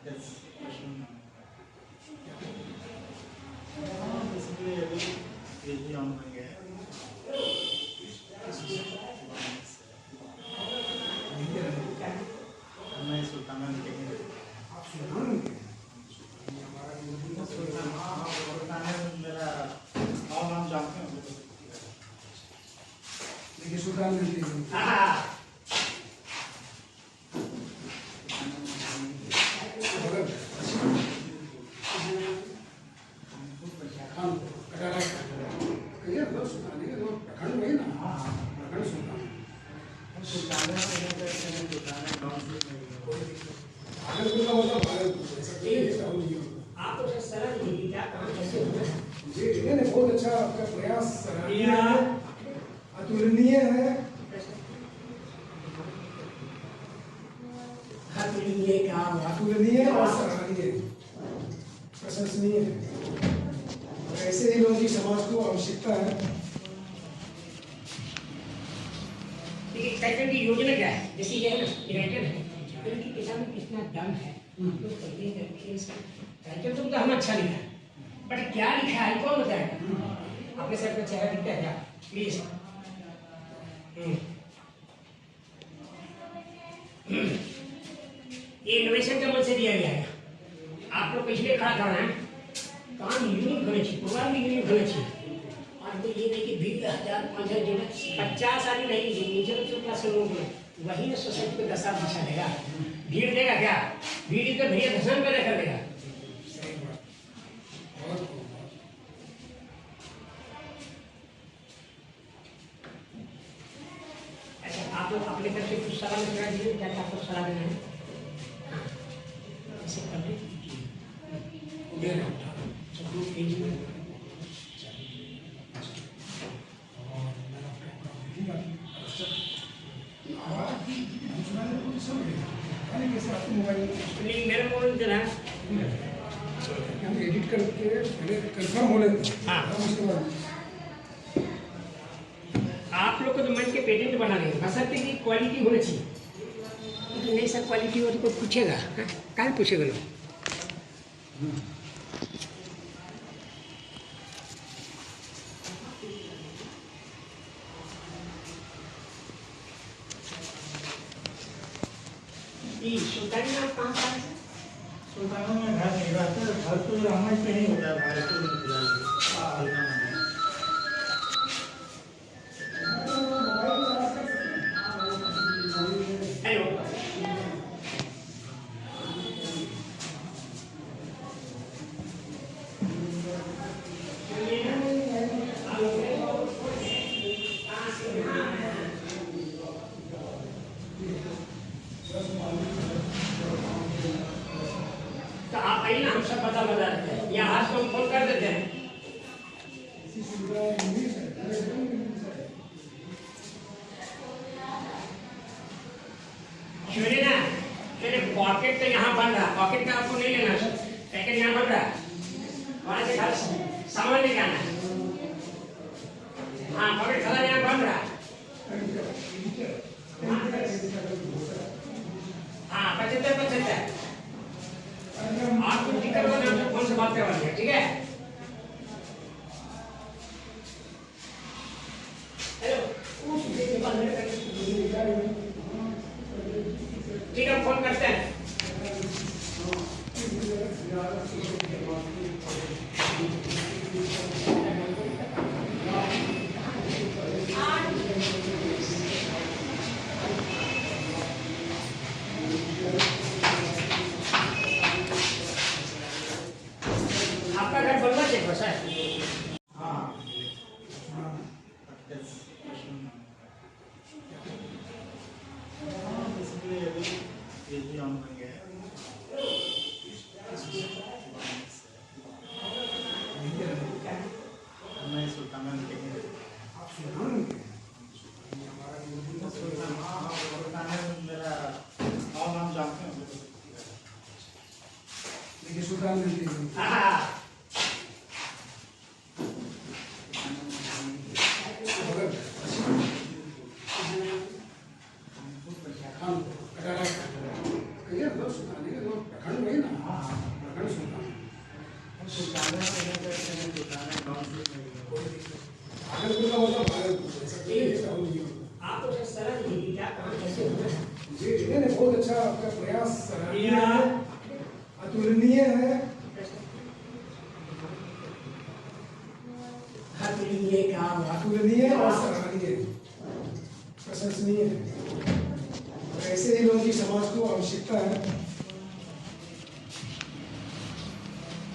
सुल्तान बहुत अच्छा आपका प्रयास अतुलनीय है। अतुलनीय और सराहनीय, प्रशंसनीय है। ऐसे ही लोगों की समाज को आवश्यकता है। की योजना क्या है? जैसे ये है ना, डायरेक्टर है, इनकी किताब में कितना दम है तो तो हम अच्छा लिखा है, बट क्या लिखा है कौन बताएगा? अपने सर पे चेहरा दिखता है क्या? प्लीज ये इनोवेशन का मन से दिया गया है। आप लोग पिछले खड़ा कर रहे हैं, काम यूनिक होने चाहिए, प्रोग्राम भी यूनिक होने चाहिए। और वो ये नहीं कि भीड़ 1000-5000 जो 50 आदमी नहीं, नीचे तो क्लास के लोग हैं, वही ना सोसाइटी को 10 दिशा देगा। भीड़ देगा क्या? भीड़ तो भैया धसन पैदा कर देगा। अच्छा, आप लोग अपने करके कुछ सलाह लगा दीजिए, क्या आपको सलाह देना है? ऐसे कर लीजिए मेरे मोबाइल जरा हम एडिट करके पहले कंफर्म हो लेते हैं। हाँ। उसके बाद आप लोग को तो मन के पेटेंट बना रहे हैं, बशर्ते की क्वालिटी होनी चाहिए। तो नहीं सर क्वालिटी हो तो कोई पूछेगा? कहाँ पूछेगा लोग? सुल्तान में आप कहाँ पर? सुल्तानों में घर नहीं रहते, घर तो रहना पे नहीं होता है, भारत में हेलो तो आप आइए ना, हम सब बता देते हैं या आज को हम फोन कर देते हैं। सुनिए ना, मेरे पॉकेट तो यहाँ बन रहा, पॉकेट का आपको नहीं लेना, पैकेट यहाँ बन रहा, वहाँ से खाली सामान लेके आना। हाँ, पॉकेट खाला यहाँ बन रहा। हाँ 75 आपको दिक्कत हो तो फोन से बात करवाइए, ठीक है? हेलो ठीक है, फोन करते हैं। आपका घर बनवा चाहिए बस है। सुल्तान तो सुल्तान है वो प्रखंड वही ना, प्रखंड सुल्तान भागलपुर का मतलब भागलपुर, ऐसा कोई ऐसा हो नहीं होता। आप तो सलाह दीजिए क्या काम कैसे होगा। जी नहीं, बहुत अच्छा आपका प्रयास सराहनीय है, अतुलनीय है। ये काम अतुलनीय और सराहनीय, प्रशंसनीय है, और ऐसे ही लोगों की समाज को आवश्यकता है।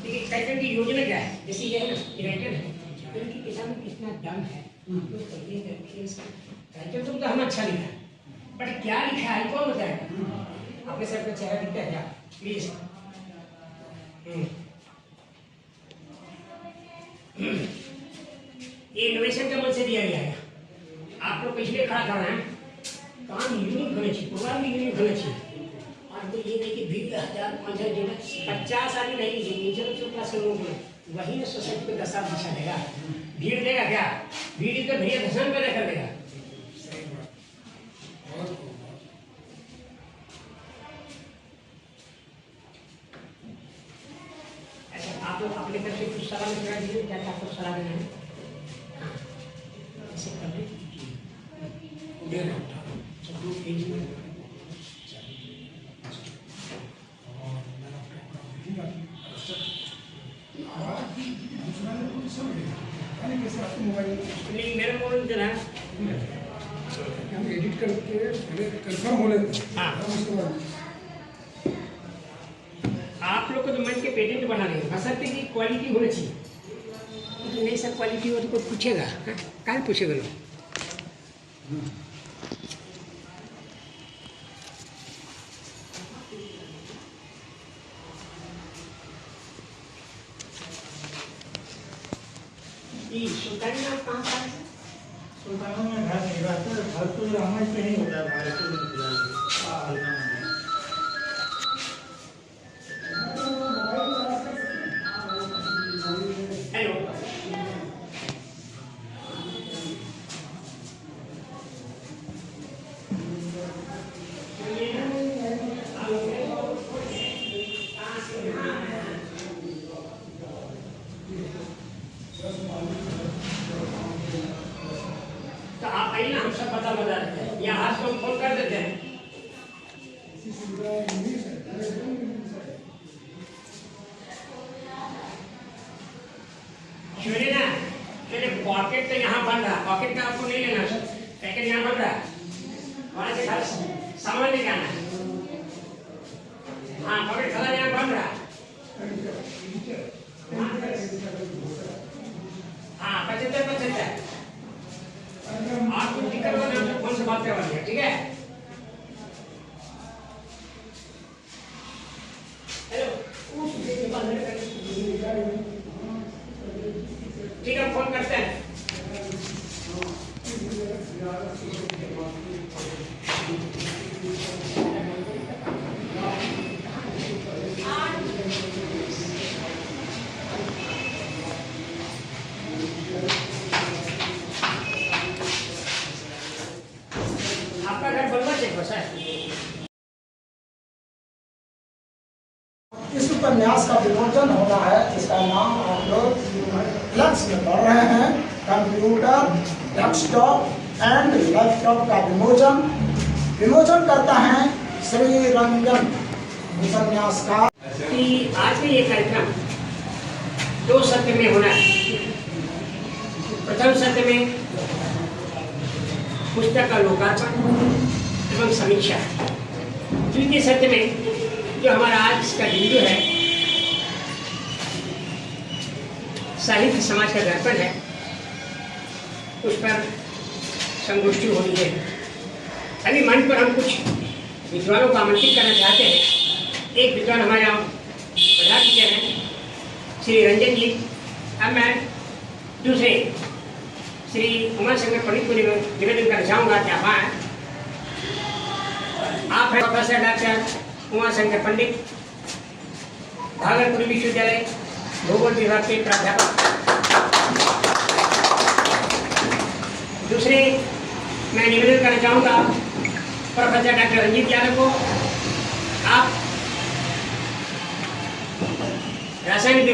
देखिए ट्रैक्टर की योजना क्या है, जैसे ये है ना, ट्रैक्टर है, इनकी किसान में कितना दम है तो पहले करके इसका ट्रैक्टर तो हम अच्छा लिखा है, बट क्या लिखा है कौन बताएगा। अपने सर पे चेहरा दिखता है क्या प्लीज। ये इनोवेशन का मन से दिया गया है। आप लोग पिछले खड़ा कर रहे हैं, काम यूनिक होने चाहिए, प्रोग्राम भी यूनिक होने चाहिए। और तो ये नहीं कि भीड़ 1000-5000 जो 50 आदमी नहीं नीचे तो क्लास के लोग वही ना सोसाइटी को 10 साल दिशा देगा। भीड़ देगा क्या, भीड़ तो भैया धसन पैदा कर देगा। अच्छा आप लोग अपने तरफ से कुछ सलाह निकला दीजिए, क्या क्या आपको सलाह देना है। ऐसे कर लें दो पेज में कैसे आपको मोबाइल नहीं मेरा मोबाइल चला हम एडिट करके पहले कंफर्म हो लेते हैं। हाँ। उसके बाद आप लोग को तो मन के पेटेंट बना देंगे, बशर्ते की क्वालिटी होनी चाहिए। तो नहीं सब क्वालिटी हो तो कोई पूछेगा, कहाँ पूछेगा लोग। सुल्तान नाम कहाँ का है? सुल्तानों में घर नहीं रहता, घर तो रहमत पे नहीं होता है भागलपुर में। हेलो तो आप आइए ना, हम सब बता देते हैं या आज को फोन कर देते हैं। ऐसी सुविधा इंग्लिश है, सुनिए ना, चलिए पॉकेट तो यहाँ बन रहा, पॉकेट का आपको नहीं लेना, पैकेट यहाँ बन रहा, वहाँ से खाली सामान लेके आना। हाँ पॉकेट खाना यहाँ बन रहा। हाँ 75 आपको दिक्कत हो तो फोन से बात करवा दिया, ठीक है। हेलो ठीक है, फोन करते हैं। आपका घर बनवा चाहिए बस है। इस उपन्यास का विमोचन होना है, जिसका नाम आप लोग फ्लेक्स में पढ़ रहे हैं, कंप्यूटर डेस्कटॉप एंड लैपटॉप का विमोचन करता है श्री रंजन उपन्यास का। कि आज का ये कार्यक्रम 2 सत्र में होना है। प्रथम सत्र में पुस्तक का लोकार्पण एवं समीक्षा, द्वितीय सत्र में जो हमारा आज का बिंदु है साहित्य समाज का दर्पण है, उस पर संगोष्ठी होनी है। अभी मंच पर हम कुछ विद्वानों को आमंत्रित करना चाहते हैं। एक विद्वान हमारे यहाँ पधार चुके हैं श्री रंजन जी। अब मैं दूसरे श्री उमाशंकर पंडित को निवेदन करना चाहूँगा कि आप हैं प्रोफेसर डॉक्टर उमाशंकर पंडित, भागलपुर विश्वविद्यालय भूगोल विभाग के प्राध्यापक। दूसरे मैं निवेदन करना चाहूँगा प्रोफेसर डॉक्टर रंजीत यादव को। आप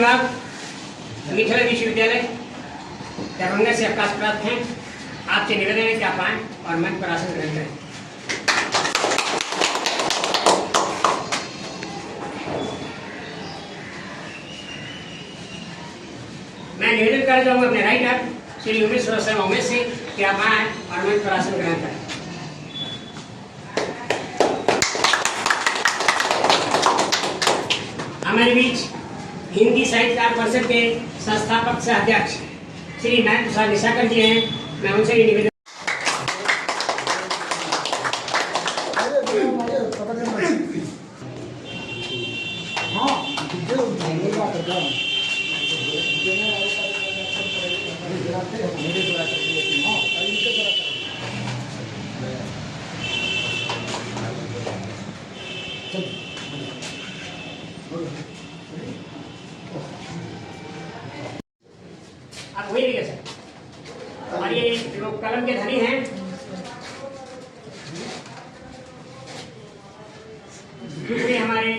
विभाग मिथिला विश्वविद्यालय दरभंगा से अवकाश प्राप्त हैं। आपसे निवेदन है कि आप आएं और मंच पर आसन ग्रहण करें। मैं निवेदन कर जाऊंगा अपने राइट हाथ श्री उमेश शर्मा उमेश से कि आप आएं और मंच पर आसन ग्रहण करें। हमारे बीच हिंदी साहित्यकार परिषद के संस्थापक सह अध्यक्ष श्री नारायण प्रसाद निशाकर जी हैं। मैं उनसे ये निवेदन आप वही लिखे सर। और ये लोग कलम के धनी हैं। दूसरे हमारे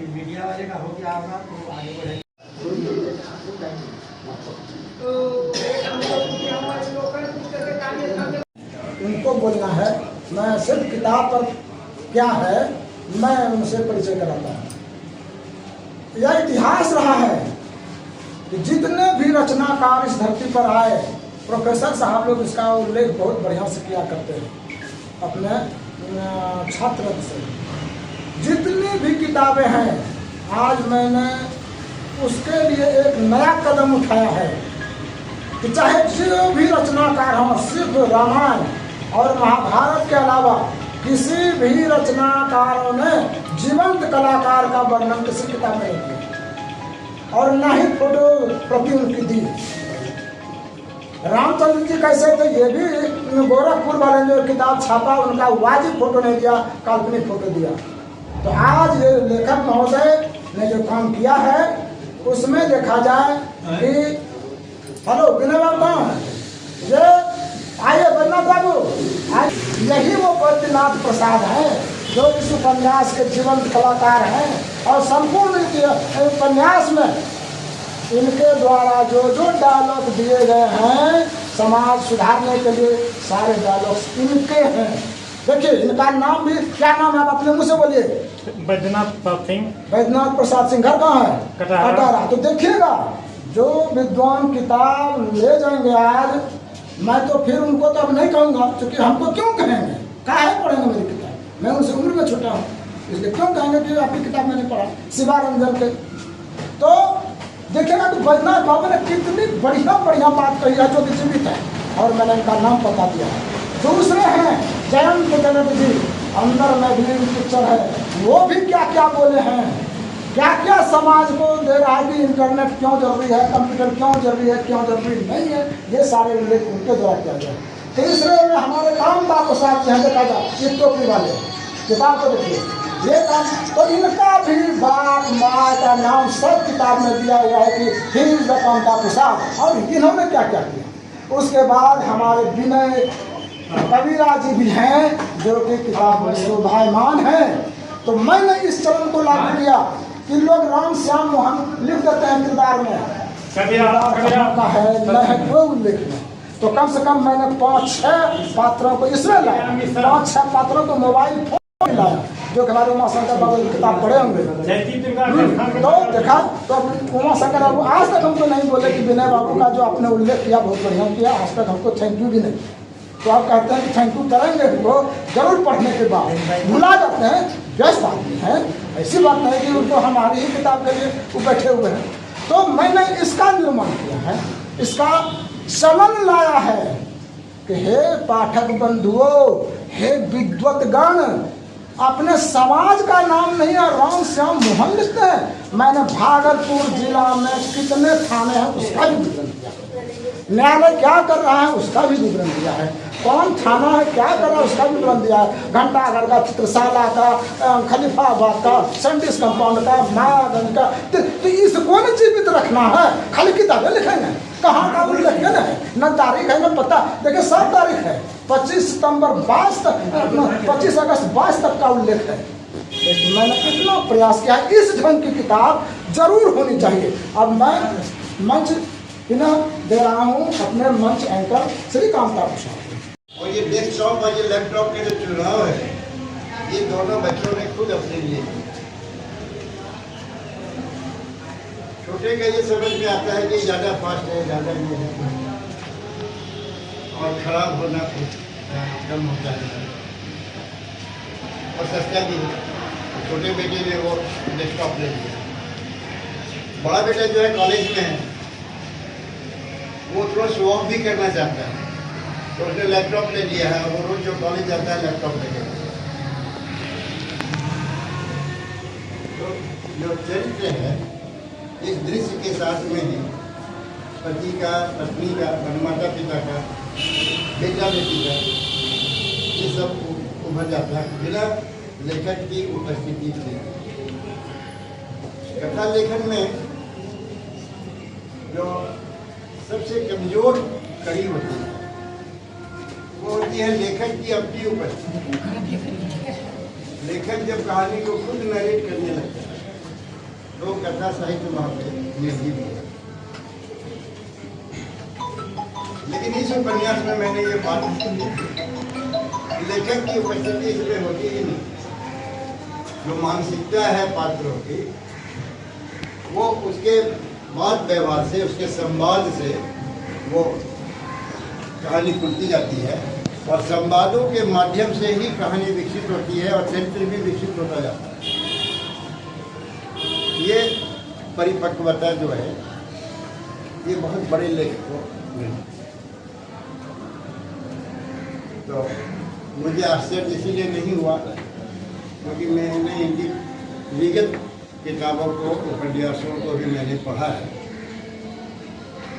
मीडिया वाले का हो गया होगा तो आगे बढ़ेंगे। उनको बोलना है, मैं सिर्फ किताब पर क्या है मैं उनसे परिचय कराता हूँ। यह इतिहास रहा है कि जितने भी रचनाकार इस धरती पर आए, प्रोफेसर साहब लोग इसका उल्लेख बहुत बढ़िया से किया करते हैं अपने छात्र से। जितनी भी किताबें हैं आज मैंने उसके लिए एक नया कदम उठाया है कि चाहे जो भी रचनाकार हों, सिर्फ रामायण और महाभारत के अलावा किसी भी रचनाकारों ने जीवंत कलाकार का वर्णन किसी किताब में नहीं किया और न ही फोटो प्रति उनकी दी। रामचंद्र जी कैसे थे ये भी गोरखपुर वाले जो किताब छापा उनका वाजिब फोटो नहीं दिया, काल्पनिक फोटो दिया। तो आज ये लेखक महोदय ने जो काम किया है उसमें देखा जाए कि हेलो विनय बाबू कहाँ है? ये आइए बैद्यनाथ बाबू, यही वो बैद्यनाथ प्रसाद है जो इस उपन्यास के जीवंत कलाकार हैं और संपूर्ण उपन्यास में इनके द्वारा जो जो डायलॉग दिए गए हैं समाज सुधारने के लिए सारे डायलॉग इनके हैं। देखिए इनका नाम भी क्या नाम है, आप अपने मुँह से बोलिए। बैद्यनाथ प्रसाद सिंह। बैद्यनाथ प्रसाद सिंह। घर कहाँ है? कटारा। तो देखिएगा जो विद्वान किताब ले जाएंगे आज, मैं तो फिर उनको तो अब नहीं कहूँगा, क्योंकि हमको क्यों कहेंगे, काहे पढ़ेंगे मेरी किताब, मैं उनसे उम्र में छोटा हूँ, इसलिए क्यों कहेंगे कि आपकी किताब मैंने पढ़ा शिवारंजन के। तो देखिएगा तो बैद्यनाथ बाबू ने कितनी बढ़िया बढ़िया बात कही है जो कि जीवित है और मैंने इनका नाम बता दिया है। दूसरे हैं जयंत गणेश जी, अंदर में भी पिक्चर है, वो भी क्या क्या बोले हैं, क्या क्या समाज को दे रहा है कि इंटरनेट क्यों जरूरी है, कंप्यूटर क्यों जरूरी है, क्यों जरूरी नहीं है, ये सारे उल्लेख उनके द्वारा किया गया। तीसरे में हमारे कामदार प्रसाद जी हैं, देखा जाए ये टोपी वाले किताब को देखिए, ये काम तो इनका भी बाप माँ का नाम सब किताब में दिया हुआ है कि ही इज द कामदार प्रसाद, और इन्होंने क्या क्या किया। उसके बाद हमारे विनय कविराज जी भी हैं जो कि किताब में शोभायमान है। तो मैंने इस चरण को लागू किया कि लोग राम श्याम मोहन लिख देते हैं किरदार में, का है न है कोई उल्लेख नहीं। तो कम से कम मैंने 5-6 पात्रों को इसमें लाया, 5-6 पात्रों को मोबाइल फोन लाया जो कि हमारे उमा शंकर बाबू की किताब पढ़े होंगे। तो देखा तो उमा शंकर बाबू आज तक हमको नहीं बोले कि विनय बाबू का जो आपने उल्लेख किया बहुत बढ़िया किया, आज तक हमको थैंक यू भी नहीं। तो आप कहते हैं कि थैंक यू करेंगे वो जरूर पढ़ने के बाद भुला जाते हैं, व्यस्त आदमी हैं। ऐसी बात नहीं कि उनको हमारी ही किताब के लिए वो बैठे हुए हैं। तो मैंने इसका निर्माण किया है, इसका समन लाया है कि हे पाठक बंधुओं, हे विद्वतगण, अपने समाज का नाम नहीं है, राम श्याम मोहन लिखते हैं। मैंने भागलपुर जिला में कितने थाने हैं उसका भी विवरण दिया, न्यायालय क्या कर रहा है उसका भी विवरण दिया है, कौन थाना है क्या कर रहा है उसका भी विवरण दिया है, घंटाघर का, चित्रशाला का, खलीफाबाद का, सेंटिस कंपाउंड का, मायागंज का। तो इसको न जीवित रखना है, खाली किताबें लिखेंगे, कहाँ का उल्लेख है न तारीख है न पता। देखिए सब तारीख है, 25 सितंबर 25 अगस्त 22 तक का उल्लेख है। मैंने कितना प्रयास किया है, इस ढंग की किताब जरूर होनी चाहिए। अब मैं मंच दे रहा हूँ अपने मंच एंकर श्री कांता प्रसाद। और ये डेस्कटॉप और ये लैपटॉप के जो चुनाव है, ये दोनों बच्चों ने खुद अपने लिए किया। छोटे का ये समझ में आता है कि ज़्यादा फास्ट है, ज़्यादा ये है, और खराब होना कम होता है और सस्ता भी है। छोटे बेटे ने वो डेस्कटॉप ले लिया। बड़ा बेटा जो है कॉलेज में है, वो थोड़ा शो ऑफ भी करना चाहता है, तो उसने लैपटॉप ले लिया है। वो रोज जो कॉलेज जाता है लैपटॉप लेके। तो जो चरित्र है, इस दृश्य के साथ में ही पति का, पत्नी का, माता पिता का, बेटा बेटी का, ये सब उभर जाता है बिना लेखक की उपस्थिति से। कथा लेखन में जो सबसे कमजोर कड़ी होती है वो होती है लेखक की अपनी उपस्थिति। लेखक जब कहानी को खुद नरेट करने लगता है तो कथा साहित्य वहां पे निर्जीव है। लेकिन इस उपन्यास में मैंने ये बात लेखक की उपस्थिति इसमें होती ही नहीं। जो मानसिकता है पात्रों की, वो उसके बात व्यवहार से, उसके संवाद से वो कहानी खुलती जाती है, और संवादों के माध्यम से ही कहानी विकसित होती है और चरित्र भी विकसित होता जाता है। ये परिपक्वता जो है, ये बहुत बड़े लेखक को मिलती है। तो मुझे आश्चर्य इसीलिए नहीं हुआ क्योंकि मैंने इनकी विगत किताबों को, उपन्यासों को भी मैंने पढ़ा है,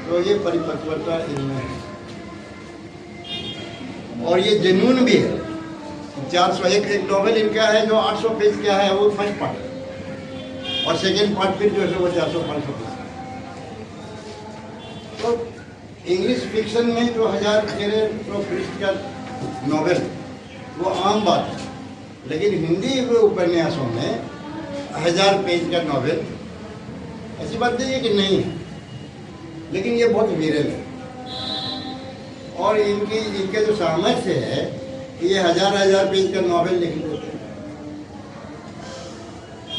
तो ये परिपक्वता इनमें है और ये जुनून भी है। 401 एक नॉवेल इनका है जो 800 पेज का है, वो फर्स्ट पार्ट है, और सेकेंड पार्ट फिर जो है वो 400-500 पेज। तो इंग्लिश फिक्शन में जो 1000 पृष्ठ का नॉवेल वो आम बात है, लेकिन हिंदी उपन्यासों में 1000 पेज का नॉवेल ऐसी बात नहीं है कि नहीं है, लेकिन ये बहुत विरल है। और इनके जो सामर्थ्य है कि ये 1000 पेज का नॉवेल लिख लेते हैं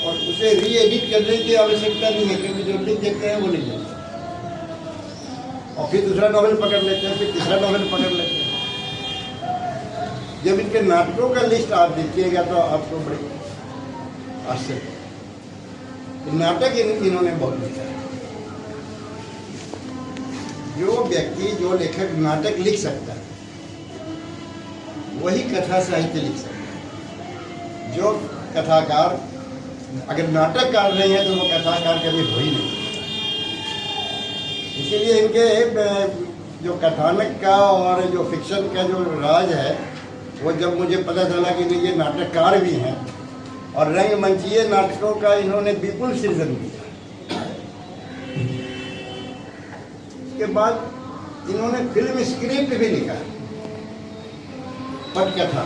और उसे री एडिट करने की आवश्यकता नहीं है, क्योंकि जो लिख देते हैं वो लिख देते हैं और फिर दूसरा नॉवेल पकड़ लेते हैं, फिर तीसरा नॉवेल पकड़ लेते हैं। जब इनके नाटकों का लिस्ट आप देखिएगा तो आपको बड़े आश्चर्य, नाटक इन्होंने बहुत लिखा है। जो व्यक्ति, जो लेखक नाटक लिख सकता है वही कथा साहित्य लिख सकता है। जो कथाकार अगर नाटककार नहीं है तो वो कथाकार कभी हो ही नहीं। इसीलिए इनके जो कथानक का और जो फिक्शन का जो राज है, वो जब मुझे पता चला कि ये नाटककार भी हैं और रंगमंचीय नाटकों का इन्होंने विपुल सृजन किया। के बाद इन्होंने फिल्म स्क्रिप्ट भी लिखा, पटकथा।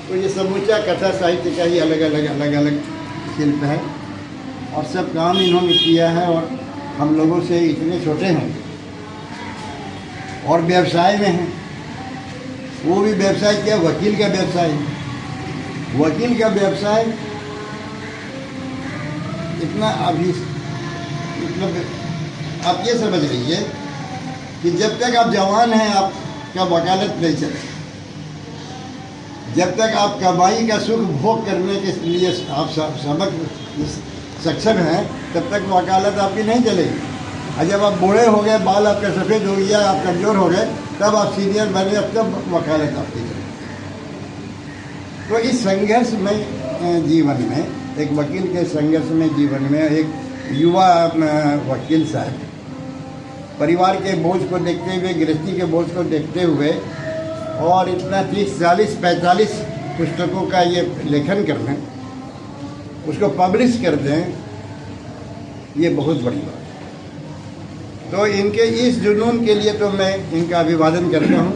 तो ये समूचा कथा साहित्य का ही अलग अलग शिल्प है और सब काम इन्होंने किया है और हम लोगों से इतने छोटे हैं और व्यवसाय में हैं। वो भी व्यवसाय क्या, वकील का व्यवसाय। वकील का व्यवसाय इतना अभी मतलब आप ये समझ लीजिए कि जब तक आप जवान हैं आपका वकालत नहीं चले, जब तक आप कमाई का सुख भोग करने के लिए आप सक्षम हैं, तब तक वकालत आपकी नहीं चलेगी। और जब आप बूढ़े हो गए, बाल आपके सफ़ेद हो गया, आप कमज़ोर हो गए, तब आप सीनियर बने, अब तब वकालत आपकी चलेगी। तो इस संघर्ष में जीवन में, एक वकील के संघर्ष में जीवन में, एक युवा वकील साहब परिवार के बोझ को देखते हुए, गृहस्थी के बोझ को देखते हुए, और इतना 30, 40, 45 पुस्तकों का ये लेखन कर दें, उसको पब्लिश कर दें, ये बहुत बड़ी बात है। तो इनके इस जुनून के लिए तो मैं इनका अभिवादन करता हूँ।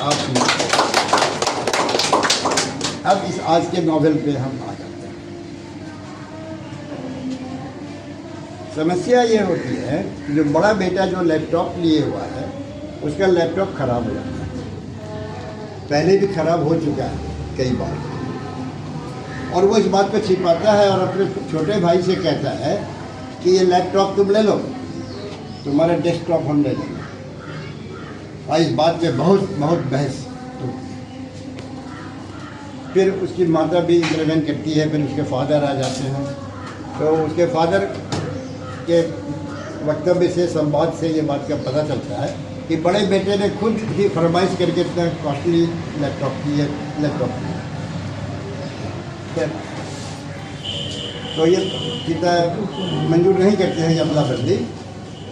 आप अब इस आज के नॉवेल पे हम आ जाते हैं। समस्या ये होती है कि जो बड़ा बेटा जो लैपटॉप लिए हुआ है, उसका लैपटॉप खराब हो जाता है। पहले भी खराब हो चुका है कई बार, और वो इस बात को छिपाता है और अपने छोटे भाई से कहता है कि ये लैपटॉप तुम ले लो, तुम्हारा डेस्कटॉप हम ले लेंगे। और इस बात पे बहुत बहस। फिर उसकी माता भी इंटरवेन करती है, फिर उसके फादर आ जाते हैं। तो उसके फादर के वक्तव्य से, संवाद से ये बात का पता चलता है कि बड़े बेटे ने खुद ही फरमाइश करके इतना कॉस्टली लैपटॉप लिया। तो ये पिता मंजूर नहीं करते हैं ये अदला बदली।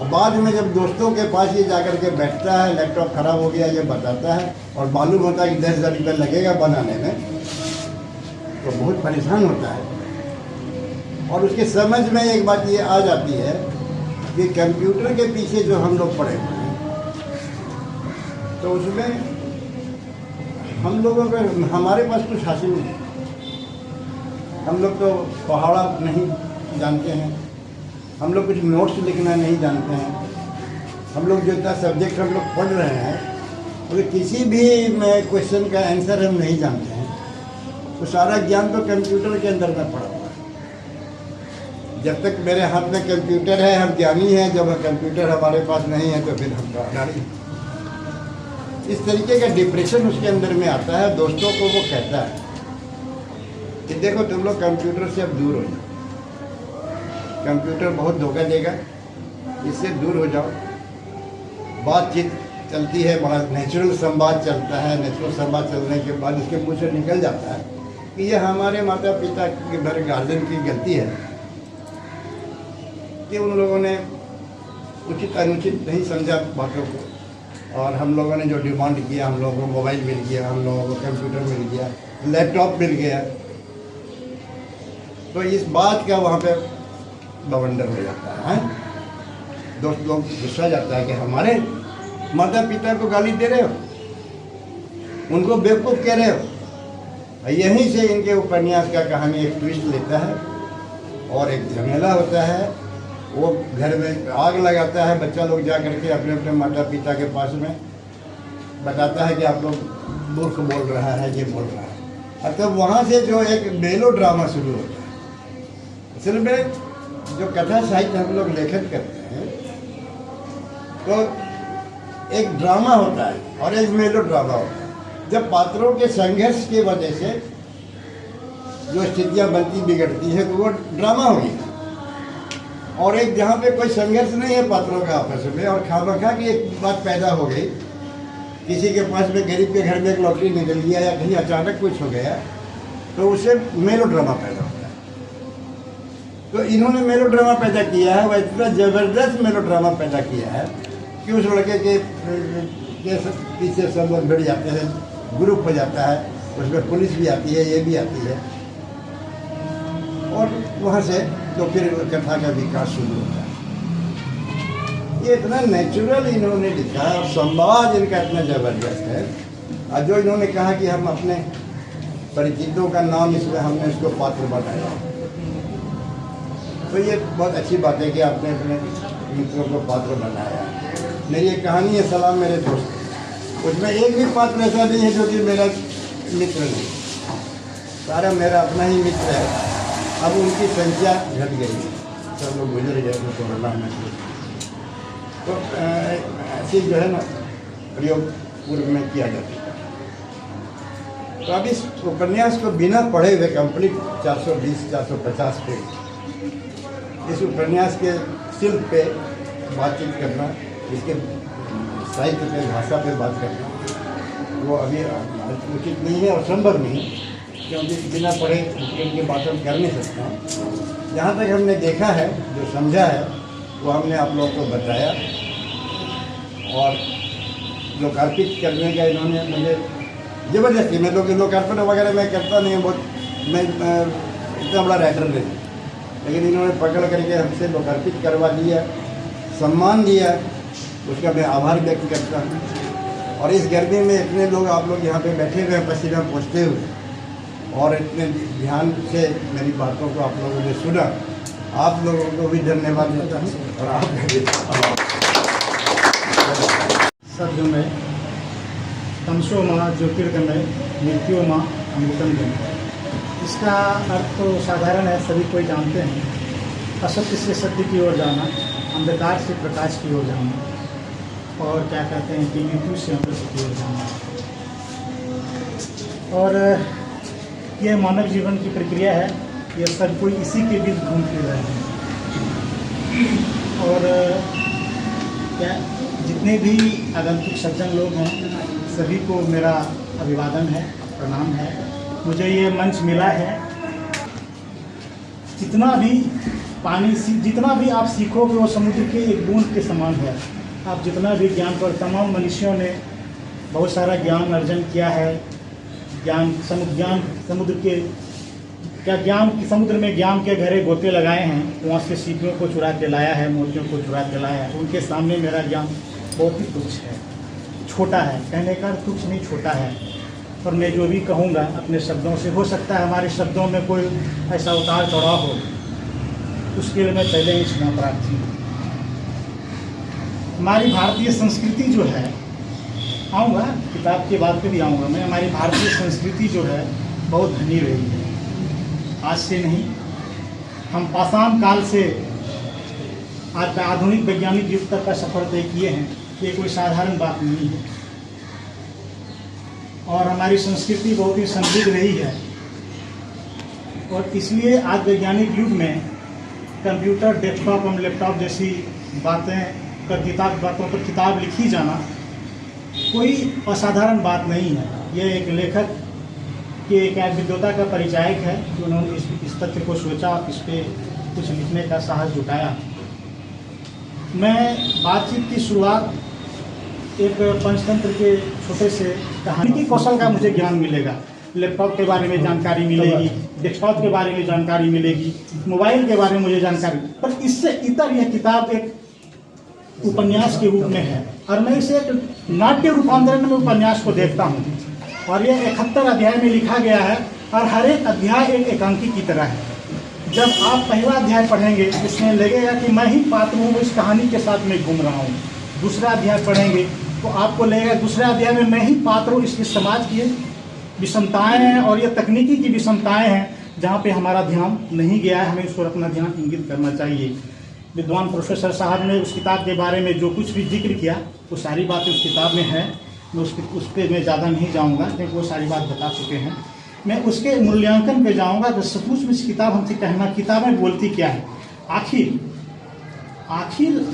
और बाद में जब दोस्तों के पास ये जाकर के बैठता है, लैपटॉप ख़राब हो गया ये बताता है, और मालूम होता है कि 10,000 रुपये लगेगा बनाने में, तो बहुत परेशान होता है। और उसके समझ में एक बात ये आ जाती है कि कंप्यूटर के पीछे जो हम लोग पड़े हुए हैं, तो उसमें हम लोगों को, हमारे पास कुछ हासिल नहीं। हम लोग तो पहाड़ा नहीं जानते हैं, हम लोग कुछ नोट्स लिखना नहीं जानते हैं, हम लोग जो इतना सब्जेक्ट हम लोग पढ़ रहे हैं, तो किसी भी क्वेश्चन का आंसर हम नहीं जानते हैं। तो सारा ज्ञान तो कंप्यूटर के अंदर में पड़ा हुआ है। जब तक मेरे हाथ में कंप्यूटर है हम ज्ञानी हैं, जब कंप्यूटर हमारे पास नहीं है तो फिर हम अनाड़ी। इस तरीके का डिप्रेशन उसके अंदर में आता है। दोस्तों को वो कहता है कि देखो तुम लोग कंप्यूटर से अब दूर हो जाओ, कंप्यूटर बहुत धोखा देगा, इससे दूर हो जाओ। बातचीत चलती है, बड़ा नेचुरल संवाद चलता है। नेचुरल संवाद चलने के बाद उसके मुँह से निकल जाता है कि ये हमारे माता पिता के घर गार्जियन की गलती है कि उन लोगों ने उचित अनुचित नहीं समझा बातों को, और हम लोगों ने जो डिमांड किया, हम लोगों को मोबाइल मिल गया, हम लोगों को कंप्यूटर मिल गया, लैपटॉप मिल गया, तो इस बात का वहाँ पे बवंडर हो जाता है। दोस्त लोग गुस्सा जाता है कि हमारे माता पिता को गाली दे रहे हो, उनको बेवकूफ़ कह रहे हो। यहीं से इनके उपन्यास का कहानी एक ट्विस्ट लेता है और एक झमेला होता है। वो घर में आग लगाता है, बच्चा लोग जा करके अपने अपने माता पिता के पास में बताता है कि आप लोग मूर्ख बोल रहा है, ये बोल रहा है। और तब वहाँ से जो एक मेलो ड्रामा शुरू होता है। असल में जो कथा साहित्य हम लोग लेखन करते हैं, तो एक ड्रामा होता है और एक मेलो ड्रामा होता है। जब पात्रों के संघर्ष की वजह से जो स्थितियाँ बनती बिगड़ती है, तो वो ड्रामा होगी। और एक जहाँ पे कोई संघर्ष नहीं है पात्रों का आपस में, और खामखा की एक बात पैदा हो गई, किसी के पास में गरीब के घर में एक लॉटरी निकल गया या कहीं अचानक कुछ हो गया, तो उससे मेलो ड्रामा पैदा होता है। तो इन्होंने मेलो ड्रामा पैदा किया है, वह इतना ज़बरदस्त मेलो ड्रामा पैदा किया है कि उस लड़के के पीछे सब लोग भिड़ जाते हैं, ग्रुप हो जाता है, उसमें पुलिस भी आती है, ये भी आती है, और वहाँ से तो फिर कथा का विकास शुरू होता है। ये इतना नेचुरल इन्होंने लिखा है, और संवाद इनका इतना ज़बरदस्त है। और जो इन्होंने कहा कि हम अपने परिचितों का नाम इसमें हमने इसको पात्र बनाया, तो ये बहुत अच्छी बात है कि आपने अपने मित्रों को पात्र बनाया। मेरी एक कहानी है, सलाम मेरे दोस्त, उसमें एक भी पात्र ऐसा नहीं है जो कि मेरा मित्र नहीं, सारा मेरा अपना ही मित्र है। अब उनकी संख्या घट गई है, सब लोग गुजर गए तो कोरोना में। तो चीज़ जो है ना प्रयोग पूर्व में किया जा चुका है। तो अब इस उपन्यास को बिना पढ़े हुए कंप्लीट 420-450 पेज इस उपन्यास के शिल्प पे बातचीत करना, इसके साहित्य पे, भाषा पे बात करना वो अभी उचित नहीं है और संभव नहीं, क्योंकि बिना पढ़े उनकी बात हम कर नहीं सकते हैं। जहाँ तक हमने देखा है, जो समझा है, वो हमने आप लोगों को बताया। और लोकार्पित करने का इन्होंने मुझे ज़बरदस्ती, मैं लोकार्पण वगैरह मैं करता नहीं, बहुत मैं इतना बड़ा राइटर नहीं, लेकिन इन्होंने पकड़ करके हमसे लोकार्पित करवा दिया, सम्मान दिया, उसका मैं आभार व्यक्त करता हूँ। और इस गर्मी में इतने लोग, आप लोग यहाँ पे बैठे हुए हैं पसीना पोंछते हुए, और इतने ध्यान से मेरी बातों को आप लोगों ने सुना, आप लोगों को भी धन्यवाद देता हूँ। और आप शब्द में तमसो माँ ज्योतिर्गमय मृत्यो माँ अमृतम गमय। इसका अर्थ तो साधारण है, सभी कोई जानते हैं। असत्य से सत्य की ओर जाना, अंधकार से प्रकाश की ओर जाना, और क्या कहते हैं कि मृत्यु से अमृत की ओर जाना। और यह मानव जीवन की प्रक्रिया है, यह सब कोई इसी के बीच घूम फिर रहे हैं। और क्या जितने भी आगंतुक सज्जन लोग हैं, सभी को मेरा अभिवादन है, प्रणाम है। मुझे ये मंच मिला है, जितना भी जितना भी आप सीखोगे वो समुद्र के एक बूंद के समान है। आप जितना भी ज्ञान पर, तमाम मनुष्यों ने बहुत सारा ज्ञान अर्जन किया है, समुद्र में ज्ञान के गहरे गोते लगाए हैं, वहाँ से सीपियों को चुरा के लाया है, मोतियों को चुरा के लाया है। उनके सामने मेरा ज्ञान बहुत ही तुच्छ है, छोटा है। कहने का तुच्छ नहीं, छोटा है। और मैं जो भी कहूँगा अपने शब्दों से, हो सकता है हमारे शब्दों में कोई ऐसा उतार चढ़ाव हो, उसके लिए मैं पहले ही क्षमा प्रार्थी हूँ। हमारी भारतीय संस्कृति जो है, आऊँगा किताब के बाद पे भी आऊँगा मैं, हमारी भारतीय संस्कृति जो है बहुत धनी रही है। आज से नहीं, हम पाषाण काल से आज का आधुनिक वैज्ञानिक युग तक का सफर तय किए हैं। ये कोई साधारण बात नहीं है। और हमारी संस्कृति बहुत ही समृद्ध रही है। और इसलिए आज वैज्ञानिक युग में कंप्यूटर, डेस्कटॉप और लैपटॉप जैसी बातों पर किताब लिखी जाना कोई असाधारण बात नहीं है। यह एक लेखक के एक विद्वता का परिचायक है कि उन्होंने इस तथ्य को सोचा, इस पर कुछ लिखने का साहस जुटाया। मैं बातचीत की शुरुआत एक पंचतंत्र के छोटे से कहानी की कौशल का मुझे ज्ञान मिलेगा। लैपटॉप के बारे में जानकारी मिलेगी, डेस्कटॉप के बारे में जानकारी मिलेगी, मोबाइल के बारे में मुझे जानकारी, पर इससे इतर यह किताब एक उपन्यास के रूप में है। और मैं इसे एक नाट्य रूपांतरण में उपन्यास को देखता हूँ। और यह 71 अध्याय में लिखा गया है, और हर एक अध्याय एक एकांकी की तरह है। जब आप पहला अध्याय पढ़ेंगे, उसमें लगेगा कि मैं ही पात्र हूँ, इस कहानी के साथ मैं घूम रहा हूँ। दूसरा अध्याय पढ़ेंगे तो आपको लगेगा दूसरे अध्याय में मैं ही पात्र हूँ, इसके समाज की विषमताएँ हैं और ये तकनीकी की विषमताएँ हैं जहाँ पे हमारा ध्यान नहीं गया है। हमें इस पर अपना ध्यान इंगित करना चाहिए। विद्वान प्रोफेसर साहब ने उस किताब के बारे में जो कुछ भी जिक्र किया, वो सारी बातें उस किताब में है। मैं उस पर मैं ज़्यादा नहीं जाऊँगा, क्योंकि वो सारी बात बता चुके हैं। मैं उसके मूल्यांकन पे जाऊँगा कि सचमुच में इस किताब हमसे कहना, किताबें बोलती क्या है। आखिर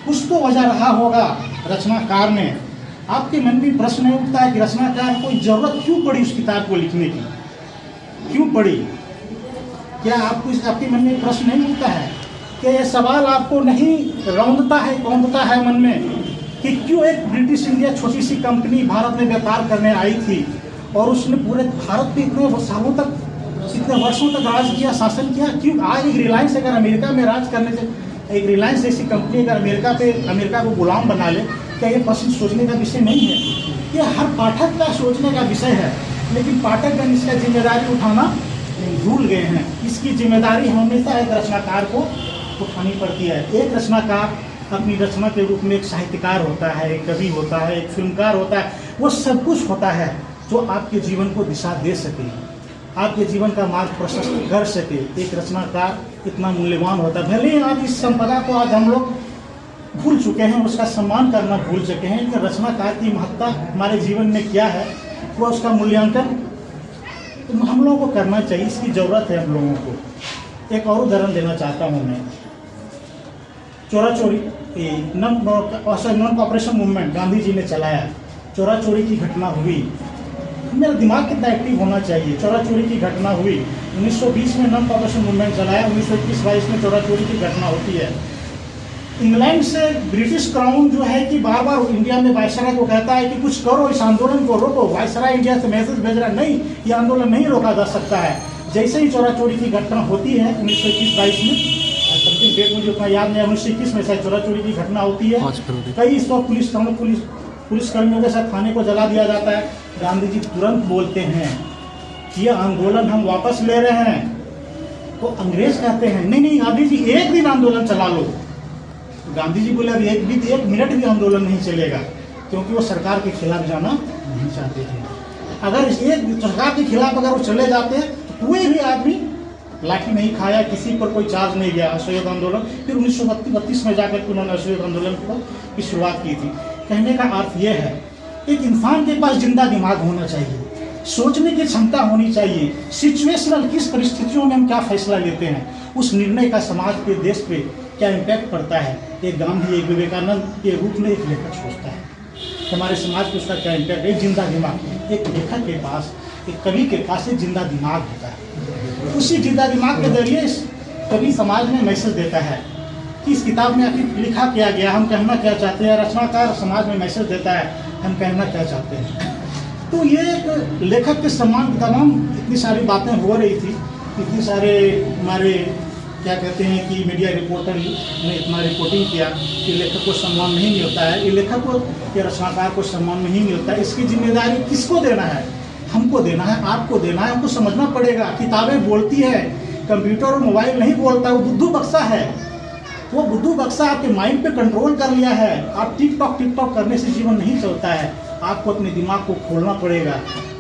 कुछ तो वजह रहा होगा रचनाकार ने। आपके मन में प्रश्न नहीं उठता है कि रचनाकार को जरूरत क्यों पड़ी उस किताब को लिखने की, क्यों पड़ी? क्या आपको आपके मन में प्रश्न नहीं उठता है? क्या यह सवाल आपको नहीं कौंधता है मन में कि क्यों एक ब्रिटिश इंडिया छोटी सी कंपनी भारत में व्यापार करने आई थी और उसने पूरे भारत पे इतने वर्षों तक राज किया, शासन किया? क्यों आज एक रिलायंस अगर अमेरिका में राज करने से, एक रिलायंस जैसी कंपनी अगर अमेरिका को गुलाम बना ले, क्या ये प्रश्न सोचने का विषय नहीं है? ये हर पाठक का सोचने का विषय है, लेकिन पाठकगण इसका जिम्मेदारी उठाना भूल गए हैं। इसकी जिम्मेदारी हमेशा एक रचनाकार को उठानी पड़ती है। एक रचनाकार अपनी रचना के रूप में एक साहित्यकार होता है, एक कवि होता है, एक फिल्मकार होता है। वो सब कुछ होता है जो आपके जीवन को दिशा दे सके, आपके जीवन का मार्ग प्रशस्त कर सके। एक रचनाकार इतना मूल्यवान होता है। भले ही आज इस संपदा को आज हम लोग भूल चुके हैं, उसका सम्मान करना भूल चुके हैं कि रचनाकार की महत्ता हमारे जीवन में क्या है, वह उसका मूल्यांकन तो हम लोगों को करना चाहिए। इसकी ज़रूरत है हम लोगों को। एक और उदाहरण देना चाहता हूँ मैं। चोरा चोरी non cooperation movement Gandhi ji ने चलाया, चोरा चोरी की घटना हुई, मेरा दिमाग कितना एक्टिव होना चाहिए। चोरा चोरी की घटना हुई 1920 में नॉन कॉपरेशन मूवमेंट चलाया, 1921-22 में चोरा चोरी की घटना होती है। इंग्लैंड से ब्रिटिश क्राउन जो है कि बार बार इंडिया में वायसराय को कहता है कि कुछ करो, इस आंदोलन को रोको। वायसराय इंडिया से मैसेज भेज रहा नहीं, ये आंदोलन नहीं रोका जा सकता है। जैसे ही चोरा चोरी की घटना होती है 1921-22 में, समथिंग डेट मुझे उतना याद नहीं, 1921 में शायद चोरा चोरी की घटना होती है। कई इस वक्त पुलिसकर्मियों के साथ थाने को जला दिया जाता है। गांधी जी तुरंत बोलते हैं कि ये आंदोलन हम वापस ले रहे हैं। तो अंग्रेज कहते हैं नहीं नहीं गांधी जी एक दिन आंदोलन चला लो। गांधी जी बोले अभी एक मिनट भी आंदोलन नहीं चलेगा, क्योंकि वो सरकार के खिलाफ जाना नहीं चाहते थे। अगर एक सरकार के खिलाफ अगर वो चले जाते तो कोई भी आदमी लाठी नहीं खाया, किसी पर कोई चार्ज नहीं गया। असहयोग आंदोलन फिर 1932 में जाकर उन्होंने असहयोग आंदोलन की शुरुआत की थी। कहने का अर्थ यह है, एक इंसान के पास जिंदा दिमाग होना चाहिए, सोचने की क्षमता होनी चाहिए। सिचुएशनल, किस परिस्थितियों में हम क्या फैसला लेते हैं, उस निर्णय का समाज पे, देश पे क्या इम्पैक्ट पड़ता है। एक गांधी, एक विवेकानंद के रूप में एक लेखक सोचता है हमारे समाज पे उसका क्या इम्पैक्ट है। जिंदा दिमाग एक लेखक के पास, एक कवि के पास एक जिंदा दिमाग होता है। उसी जिंदा दिमाग के जरिए कवि समाज में मैसेज देता है कि इस किताब में आखिर लिखा क्या गया, हम कहना क्या चाहते हैं। रचनाकार समाज में मैसेज देता है, हम कहना क्या चाहते हैं। तो ये एक लेखक के सम्मान तमाम इतनी सारी बातें हो रही थी, इतनी सारे हमारे क्या कहते हैं कि मीडिया रिपोर्टर ने इतना रिपोर्टिंग किया कि लेखक को सम्मान नहीं मिलता है, ये लेखक को या रचनाकार को सम्मान नहीं मिलता है। इसकी जिम्मेदारी किसको देना है? हमको देना है, आपको देना है। हमको समझना पड़ेगा, किताबें बोलती है, कंप्यूटर और मोबाइल नहीं बोलता, वो बुद्धू बक्सा है। वो बुद्धू बक्सा आपके माइंड पे कंट्रोल कर लिया है। आप टिकटॉक करने से जीवन नहीं चलता है। आपको अपने दिमाग को खोलना पड़ेगा,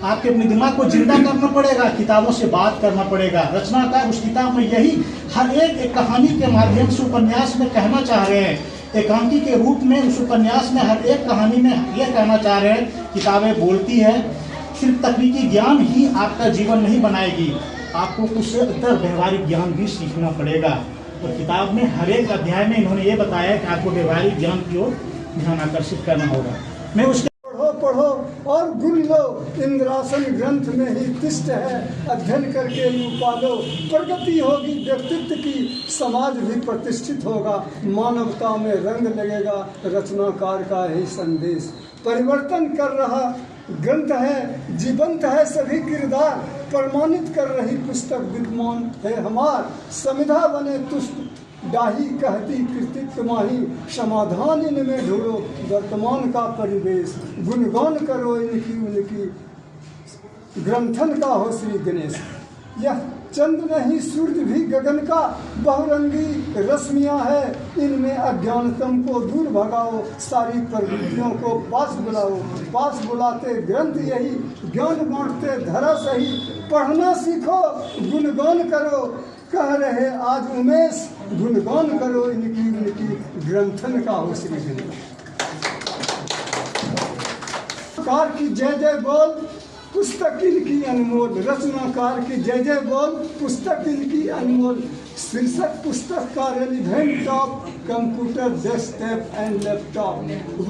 आपके अपने दिमाग को जिंदा करना पड़ेगा, किताबों से बात करना पड़ेगा। रचनाकार उस किताब में यही हर एक कहानी के माध्यम से उपन्यास में कहना चाह रहे हैं। एकांकी के रूप में उस उपन्यास में हर एक कहानी में यह कहना चाह रहे हैं, किताबें बोलती है। सिर्फ तकनीकी ज्ञान ही आपका जीवन नहीं बनाएगी, आपको कुछ इतर व्यवहारिक ज्ञान भी सीखना पड़ेगा। और किताब में हर एक अध्याय में इन्होंने ये बताया कि आपको व्यवहारिक ज्ञान की ओर ध्यान आकर्षित करना होगा। मैं उसके पढ़ो और गुण लो, इंद्रासन ग्रंथ में ही तिष्ठ है, अध्ययन करके यूं पालो। प्रगति होगी व्यक्तित्व की, समाज भी प्रतिष्ठित होगा, मानवता में रंग लगेगा रचनाकार का ही संदेश। परिवर्तन कर रहा ग्रंथ है, जीवंत है सभी किरदार, प्रमाणित कर रही पुस्तक विद्यमान है हमार। समिधा बने तुष्ट डाही कहती कृतित्व माही, समाधान इनमें ढूंढो वर्तमान का परिवेश। गुणगान करो इनकी उनकी, ग्रंथन का हो श्री गणेश। यह चंद्र नहीं सूर्य भी गगन का, बहुरंगी रश्मियाँ है इनमें, अज्ञानतम को दूर भगाओ, सारी प्रवृत्तियों को पास बुलाओ। पास बुलाते ग्रंथ यही, ज्ञान बांटते धरा सही। पढ़ना सीखो गुणगान करो, कह रहे आज उमेश, गुणगान करो इनकी उनकी, ग्रंथन का हो श्री गणेश। कार की जय जय बोल, पुस्तक इनकी अनमोल। रचनाकार की जय जय बोल, पुस्तक इनकी अनमोल। शीर्षक पुस्तक का relevant top, computer desktop and laptop.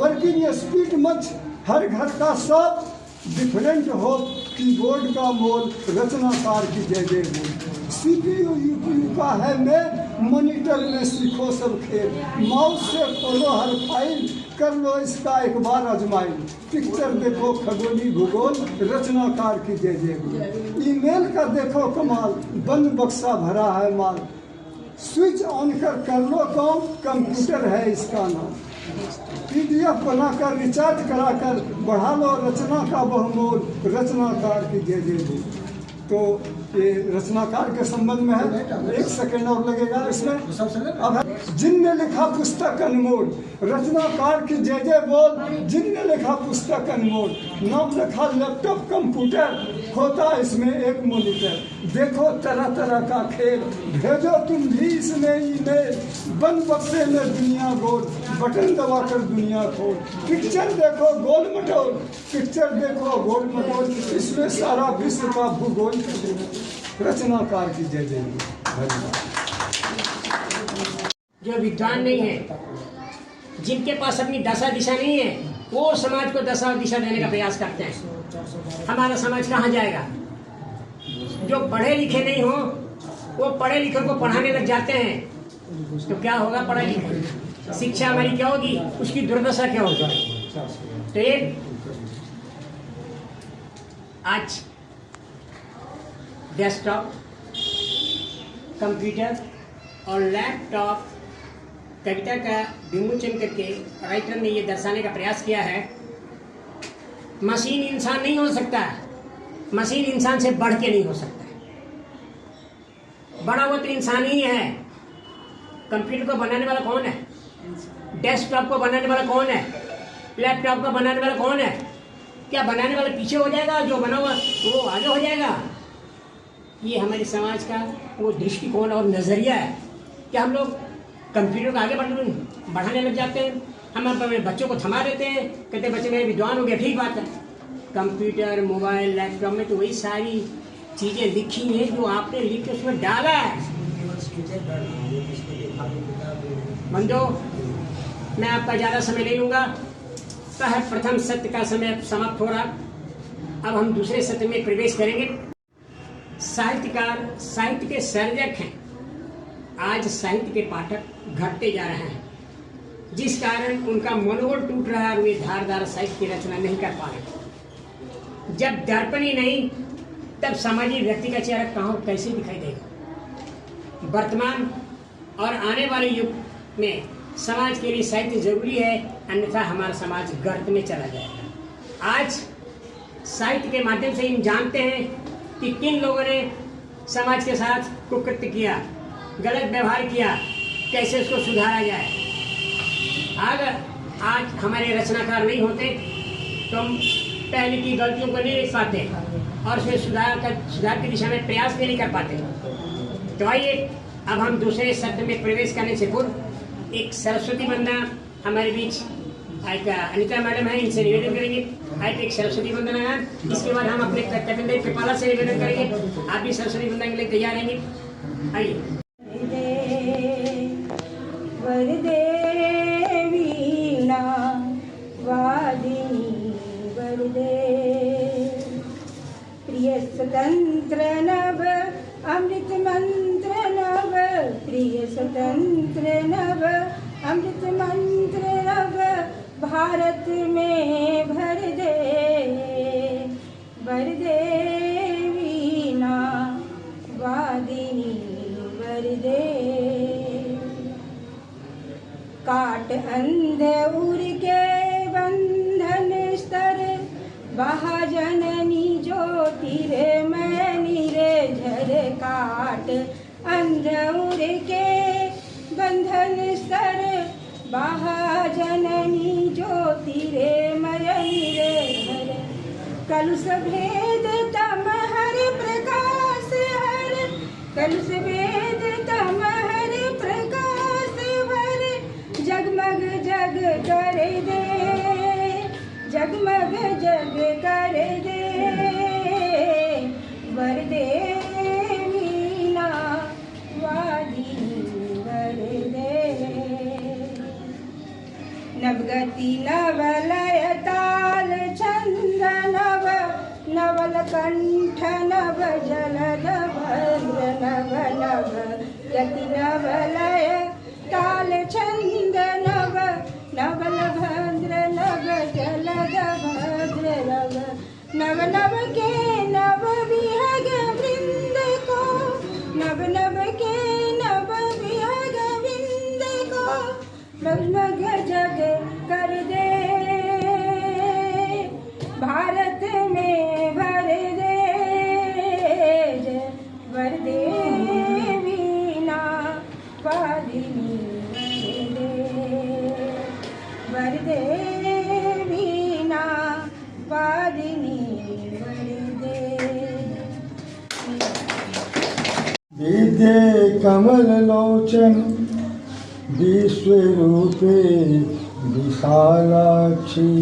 Working speed much, हर घर का शॉप, डिफरेंट हो कीबोर्ड का मोल। रचनाकार की जय जय बोल। CPU UPU का है मैं, मॉनिटर में सीखो सब खेल। माउस से खोलो हर फाइल, कर लो इसका एक बार आजमाइल। पिक्चर देखो खगोली भूगोल, रचनाकार की जय जय बोल। ईमेल का देखो कमाल, बंद बक्सा भरा है माल। स्विच ऑन कर लो काम, कंप्यूटर है इसका नाम। PDF बनाकर रिचार्ज कराकर बढ़ा लो रचना का बहुमोल। रचनाकार की जय जय बोल। तो ये रचनाकार के संबंध में है। 1 सेकेंड और लगेगा इसमें। अब जिनने लिखा पुस्तक अनमोल, रचनाकार की जय जय बोल, जिनने लिखा पुस्तक अनमोल। नाम लिखा लैपटॉप कंप्यूटर, होता इसमें एक मॉनिटर। देखो तरह तरह का खेल, भेजो तुम भी इसमें ईमेल। बंद बक्से में दुनिया गोल, बटन दबाकर दुनिया खोल। पिक्चर देखो गोल मटोल, पिक्चर देखो गोल मटोल, इसमें सारा विश्व का भूगोल। रचनाकार की जय जय बोल। धन्यवाद। जो विद्वान नहीं है, जिनके पास अपनी दशा दिशा नहीं है, वो समाज को दशा और दिशा देने का प्रयास करते हैं। हमारा समाज कहाँ जाएगा? जो पढ़े लिखे नहीं हो, वो पढ़े लिखे को पढ़ाने लग जाते हैं, तो क्या होगा? पढ़े लिखे शिक्षा हमारी क्या होगी? उसकी दुर्दशा क्या होगी? तो एक आज डेस्कटॉप, कंप्यूटर और लैपटॉप कविता का विमोचन करके राइटर ने ये दर्शाने का प्रयास किया है, मशीन इंसान नहीं हो सकता है, मशीन इंसान से बढ़ के नहीं हो सकता है। बड़ा हुआ तो इंसान ही है। कंप्यूटर को बनाने वाला कौन है? डेस्कटॉप को बनाने वाला कौन है? लैपटॉप को बनाने वाला कौन है? क्या बनाने वाला पीछे हो जाएगा, जो बना हुआ वो आगे हो जाएगा? ये हमारे समाज का वो दृष्टिकोण और नज़रिया है कि हम लोग कंप्यूटर को आगे बढ़ाने लग जाते हैं। हम अपने बच्चों को थमा देते हैं, कहते हैं बच्चे मेरे विद्वान हो गए। ठीक बात है, कंप्यूटर, मोबाइल, लैपटॉप में तो वही सारी चीज़ें लिखी हैं जो आपने लिख के उसमें डाला है। बंदो, मैं आपका ज़्यादा समय नहीं लूँगा। प्रथम सत्य का समय समाप्त हो रहा, अब हम दूसरे सत्य में प्रवेश करेंगे। साहित्यकार साहित्य के सर्जक हैं। आज साहित्य के पाठक घटते जा रहे हैं, जिस कारण उनका मनोबल टूट रहा है और वे धारदार साहित्य की रचना नहीं कर पा रहे। जब दर्पण ही नहीं, तब सामाजिक व्यक्ति का चेहरा कहाँ और कैसे दिखाई देगा? वर्तमान और आने वाले युग में समाज के लिए साहित्य जरूरी है, अन्यथा हमारा समाज गर्त में चला जाएगा। आज साहित्य के माध्यम से हम जानते हैं कि किन लोगों ने समाज के साथ कुकृत्य किया, गलत व्यवहार किया, कैसे उसको सुधारा जाए। अगर आज हमारे रचनाकार नहीं होते तो हम पहले की गलतियों को नहीं देख पाते और उसमें सुधार की दिशा में प्रयास भी नहीं कर पाते। तो आइए अब हम दूसरे शब्द में प्रवेश करने से पूर्व एक सरस्वती वंदना हमारे बीच एक अनिता मैडम है, इनसे निवेदन करेंगे। आज एक सरस्वती वंदना है, इसके बाद हम अपने कपिल कृपाला से निवेदन करेंगे। आप भी सरस्वती वंदना के लिए तैयार रहेंगे? आइए। वरदे वीणा वादिनी वरदे, प्रिय स्वतंत्र नव अमृत मंत्र नव, प्रिय स्वतंत्र नव अमृत मंत्र नव, भारत में भर दे वरदे वीणा वादिनी वरदे। काट अंधउर के बंधन स्तर, महाजननी ज्योतिर्मयि रे झर। काट अंधउर के बंधन स्तर, महाजननी ज्योतिर्मयि रे झर। कलुष भेद तम हर प्रकाश हर, कलुष भेद तम हर प्रकाश भर। जगमग जग कर दे, जगमग जग कर दे, वरदे वीणा वादिनी वरदे। नवगति नवलय ताल छंद नव, नवल कंठ नव जलद भद्र नव। नव गति नवलय ताल छंद नव, नवल भद्र नव जलद भद्र नव। नव नव के नव विहग वृंद को, नव नव के नव विहग वृंद को, जगमग जग कर दे, भारत में भर दे वरदे वीणा वादिनी कमल लोचन विश्वरूपे विशालाक्षी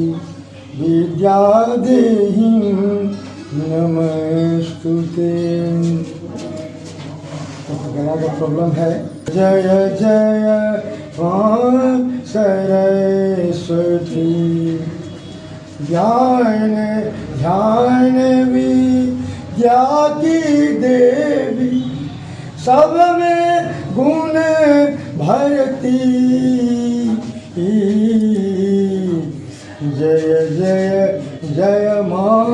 विद्या देहि नमस्तुते। गला का प्रॉब्लम है। जय जय मां सरस्वती ज्ञान ध्यान विद्या की देवी सब में गुण भरती। जय जय जय मां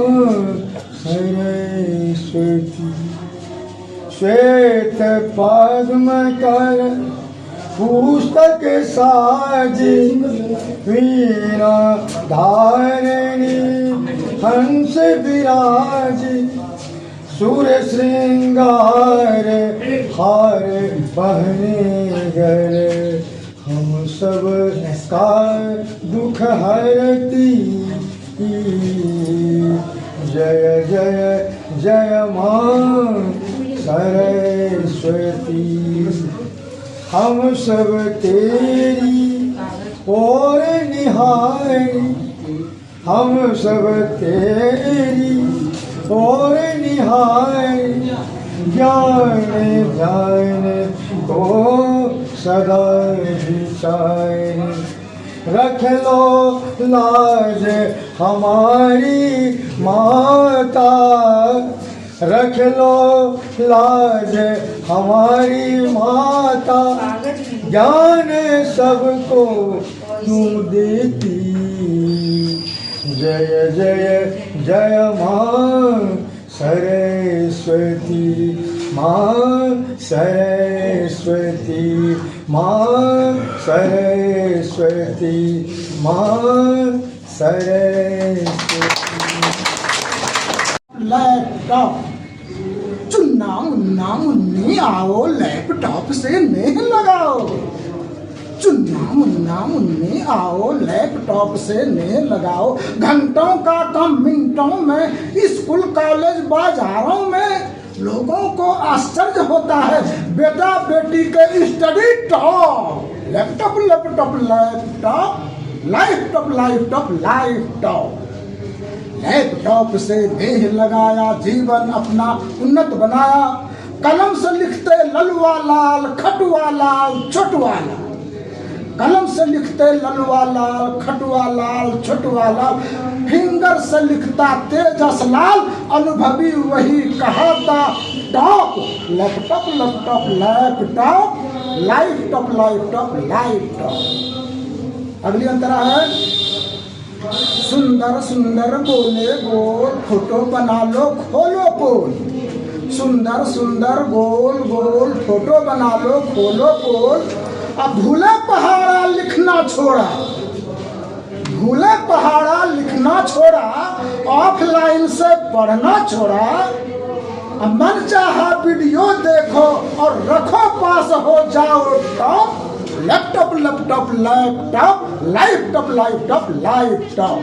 सरस्वती। श्वेत पद्म कर पुस्तक साजी वीणा धारिणी हंस विराजी सुर श्रृंगार हार पहने गए हम सब का दुख हरती। जय जय जय मां सरस्वती हम सब तेरी और निहारी हम सब तेरी और निहारी ज्ञान ध्यान को सदा विचार। रख लो लाज हमारी माता रख लो लाज हमारी माता ज्ञान सबको तुम देती। जय जय जय मां सरस्वती मां सरस्वती मां सरस्वती मां सरस्वती। लैपटॉप चुन्ना मुन्ना मुन्नी आओ लैपटॉप से नेह लगाओ। चुन्ना मुन्ना मुन्नी आओ लैपटॉप से नेह लगाओ। घंटों का कम मिनटों में स्कूल कॉलेज बाजारों में लोगों को आश्चर्य होता है बेटा बेटी के study top. Laptop laptop laptop laptop laptop laptop. Laptop से देह लगाया जीवन अपना उन्नत बनाया। कलम से लिखते ललुआ लाल खटुआ लाल छोटुआ लाल। कलम से लिखते ललुआ लाल खटुआ लाल छोटुआ लाल। फिंगर से लिखता तेजस लाल अनुभवी वही कहाता top. Laptop laptop laptop laptop laptop laptop. अगली अंतरा है सुंदर सुंदर गोले गोल फोटो बना लो खोलो पोल। सुंदर सुंदर गोल गोल फोटो बना लो खोलो पोल। अब भूले पहाड़ा लिखना छोड़ा भूले पहाड़ा लिखना छोड़ा। ऑफलाइन से पढ़ना छोड़ा। अब मन चाहा वीडियो देखो और रखो पास हो जाओ top. Laptop laptop laptop laptop laptop laptop.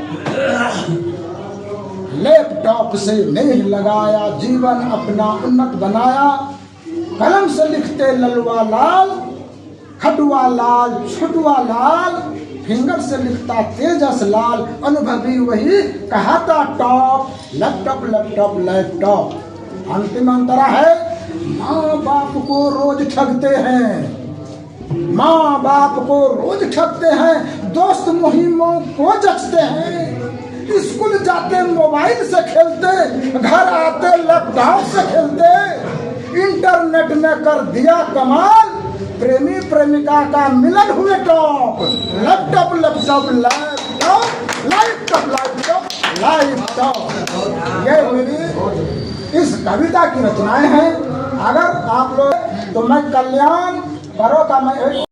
Laptop से नेह लगाया जीवन अपना उन्नत बनाया। कलम से लिखते ललुआ लाल खटुआ लाल छोटुआ लाल। फिंगर से लिखता तेजस लाल अनुभवी वही कहाता टॉप। Laptop laptop laptop. अंतिम अंतरा है माँ बाप को रोज ठगते हैं। माँ बाप को रोज ठगते हैं। दोस्त मुहिमों को जचते हैं। स्कूल जाते मोबाइल से खेलते घर आते लैपटॉप से खेलते। इंटरनेट ने कर दिया कमाल प्रेमी प्रेमिका का मिलन हुए top. Laptop laptop laptop laptop laptop laptop. ये मेरी इस कविता की रचनाएं हैं। अगर आप लोग तो मैं कल्याण करो का मैं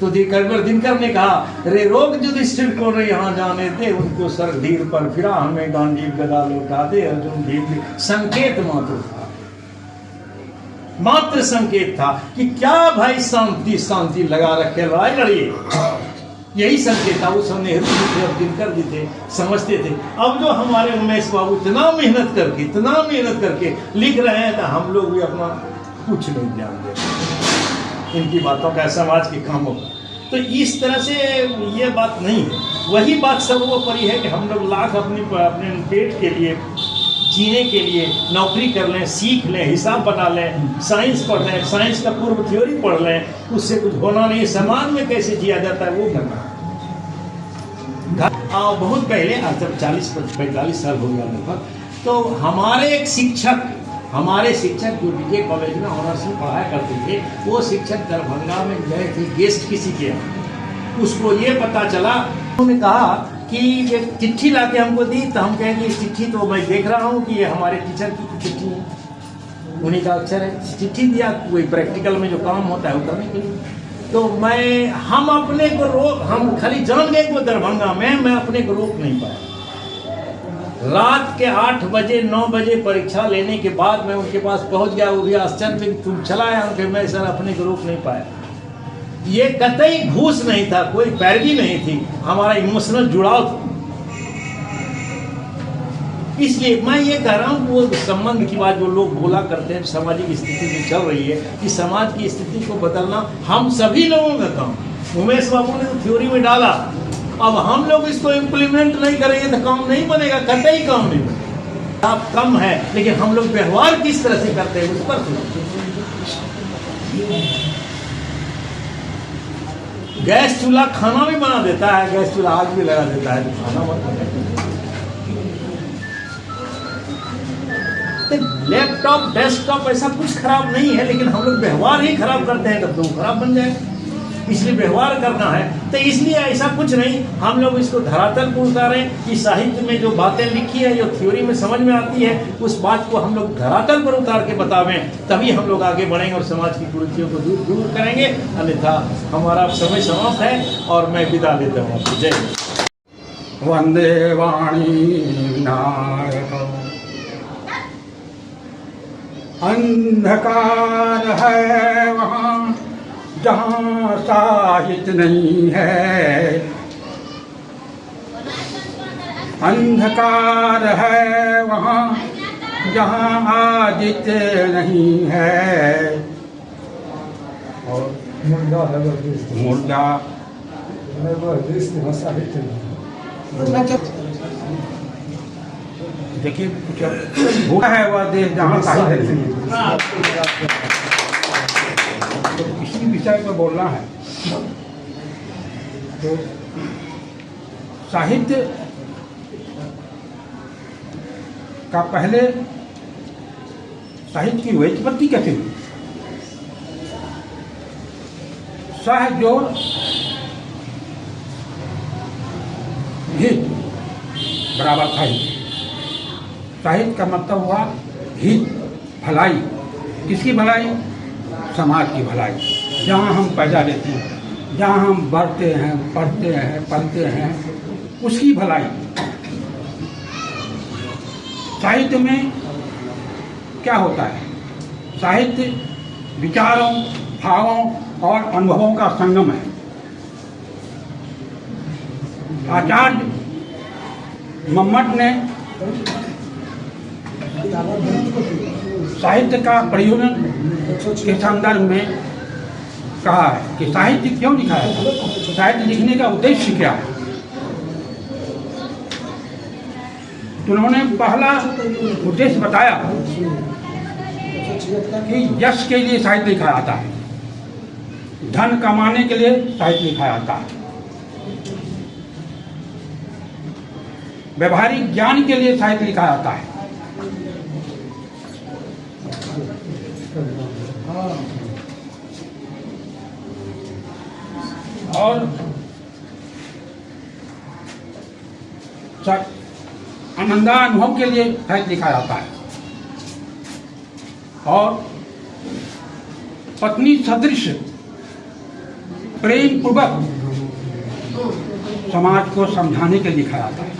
तो दिनकर ने कहा रे रोग युधिष्ठिर को रे यहाँ जाने दे उनको सर धीर पर फिरा हमें गांडीव गदा लौटा दे। अर्जुन भीम संकेत मात्र संकेत था कि क्या भाई शांति शांति लगा रखे लड़ाई लड़िए। यही संकेत था। उस समय नेहरू जी थे और दिनकर जी थे समझते थे। अब जो हमारे उमेश बाबू इतना मेहनत करके लिख रहे हैं तो हम लोग भी अपना कुछ नहीं ध्यान देते। इनकी बातों का, समाज के कामों का। तो इस तरह से ये बात नहीं है। वही बात सर्वोपरि है कि हम लोग लाख अपने पेट के लिए, जीने के लिए नौकरी कर लें, सीख लें, हिसाब बना लें, साइंस पढ़ लें, साइंस का पूर्व थ्योरी पढ़ लें, उससे कुछ होना नहीं। समाज में कैसे जिया जाता है वो करना। बहुत पहले, जब 40-45 साल हो गया लगभग, तो हमारे शिक्षक जो डीजे कॉलेज में ऑनर्स में पढ़ाया करते थे, वो शिक्षक दरभंगा में गए थे गेस्ट किसी के यहाँ। उसको ये पता चला, उन्होंने कहा कि एक चिट्ठी लाके हमको दी, तो हम कहें कि चिट्ठी तो मैं देख रहा हूँ कि ये हमारे टीचर की चिट्ठी है, उन्हीं का अक्षर है। चिट्ठी दिया कोई प्रैक्टिकल में जो काम होता है वो करने के लिए। तो हम अपने को हम खाली जान गए वो दरभंगा में, मैं अपने को रोक नहीं पाया। रात के 8 बजे 9 बजे परीक्षा लेने के बाद मैं उनके पास पहुंच गया। वो भी आश्चर्य, तुम चला आया? फिर मैं सर अपने को रोक नहीं पाया। ये कतई घूस नहीं था, कोई पैरवी नहीं थी, हमारा इमोशनल जुड़ाव था। इसलिए मैं ये कह रहा हूँ, वो संबंध की बात जो लोग बोला करते हैं, सामाजिक स्थिति जो चल रही है, कि समाज की स्थिति को बदलना हम सभी लोगों का काम। उमेश बाबू ने तो थ्योरी में डाला, अब हम लोग इसको इम्प्लीमेंट नहीं करेंगे तो काम नहीं बनेगा, कतई काम नहीं बनेगा। आप कम है, लेकिन हम लोग व्यवहार किस तरह से करते हैं उस पर। गैस चूल्हा खाना भी बना देता है, गैस चूल्हा आग भी लगा देता है, तो खाना मत बने। लैपटॉप डेस्कटॉप ऐसा कुछ खराब नहीं है, लेकिन हम लोग व्यवहार ही खराब करते हैं, तब तो खराब बन जाए। इसलिए व्यवहार करना है, तो इसलिए ऐसा कुछ नहीं, हम लोग इसको धरातल पर उतारें कि साहित्य में जो बातें लिखी है, जो थ्योरी में समझ में आती है, उस बात को हम लोग धरातल पर उतार के बतावें, तभी हम लोग आगे बढ़ेंगे और समाज की कुरीतियों को दूर करेंगे। अन्यथा हमारा समय समाप्त है और मैं विदा लेता हूँ आपको। जय हिंद। वंदे वाणी विनायक। अंधकार है वहाँ जहाँ साहित्य नहीं है, अंधकार है वहाँ जहाँ आदित्य नहीं है। और मुर्दा देखिए कुछ है वह देश जहाँ साहित्य नहीं है। तो इसी विषय पर बोलना है। तो साहित्य का पहले साहित्य की व्युत्पत्ति कैसे हुई? सह जोड़ हित बराबर साहित्य। साहित्य का मतलब हुआ हित, भलाई। किसकी भलाई? समाज की भलाई। जहाँ हम पैदा लेते हैं, जहाँ हम बढ़ते हैं, पढ़ते हैं, पलते हैं, उसकी भलाई। साहित्य में क्या होता है? साहित्य विचारों, भावों और अनुभवों का संगम है। आचार्य मम्मट ने साहित्य का प्रयोजन के संदर्भ में कहा है कि साहित्य क्यों लिखा है, साहित्य लिखने का उद्देश्य क्या है। तो उन्होंने पहला उद्देश्य बताया कि यश के लिए साहित्य लिखा जाता है, धन कमाने के लिए साहित्य लिखा जाता है, व्यवहारिक ज्ञान के लिए साहित्य लिखा जाता है, और आनंदानुभव के लिए साहित्य लिखा जाता है, और पत्नी सदृश प्रेम पूर्वक समाज को समझाने के लिए लिखा जाता है।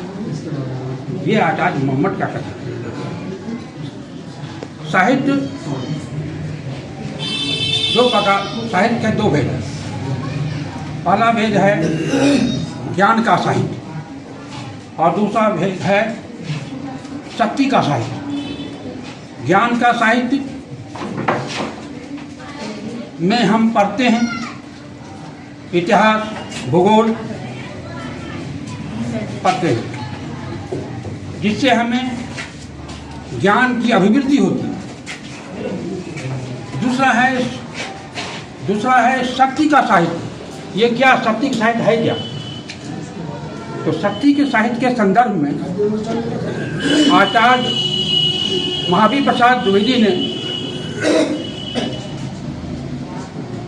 ये आचार्य मम्मट का कथन है। साहित्य दो प्रकार, साहित्य के दो भेद हैं। पहला भेद है ज्ञान का साहित्य और दूसरा भेद है शक्ति का साहित्य। ज्ञान का साहित्य में हम पढ़ते हैं इतिहास, भूगोल पढ़ते हैं, जिससे हमें ज्ञान की अभिवृद्धि होती है। दूसरा है शक्ति का साहित्य। ये क्या शक्ति का साहित्य है क्या? तो शक्ति के साहित्य के संदर्भ में आचार्य महावीर प्रसाद द्विवेदी ने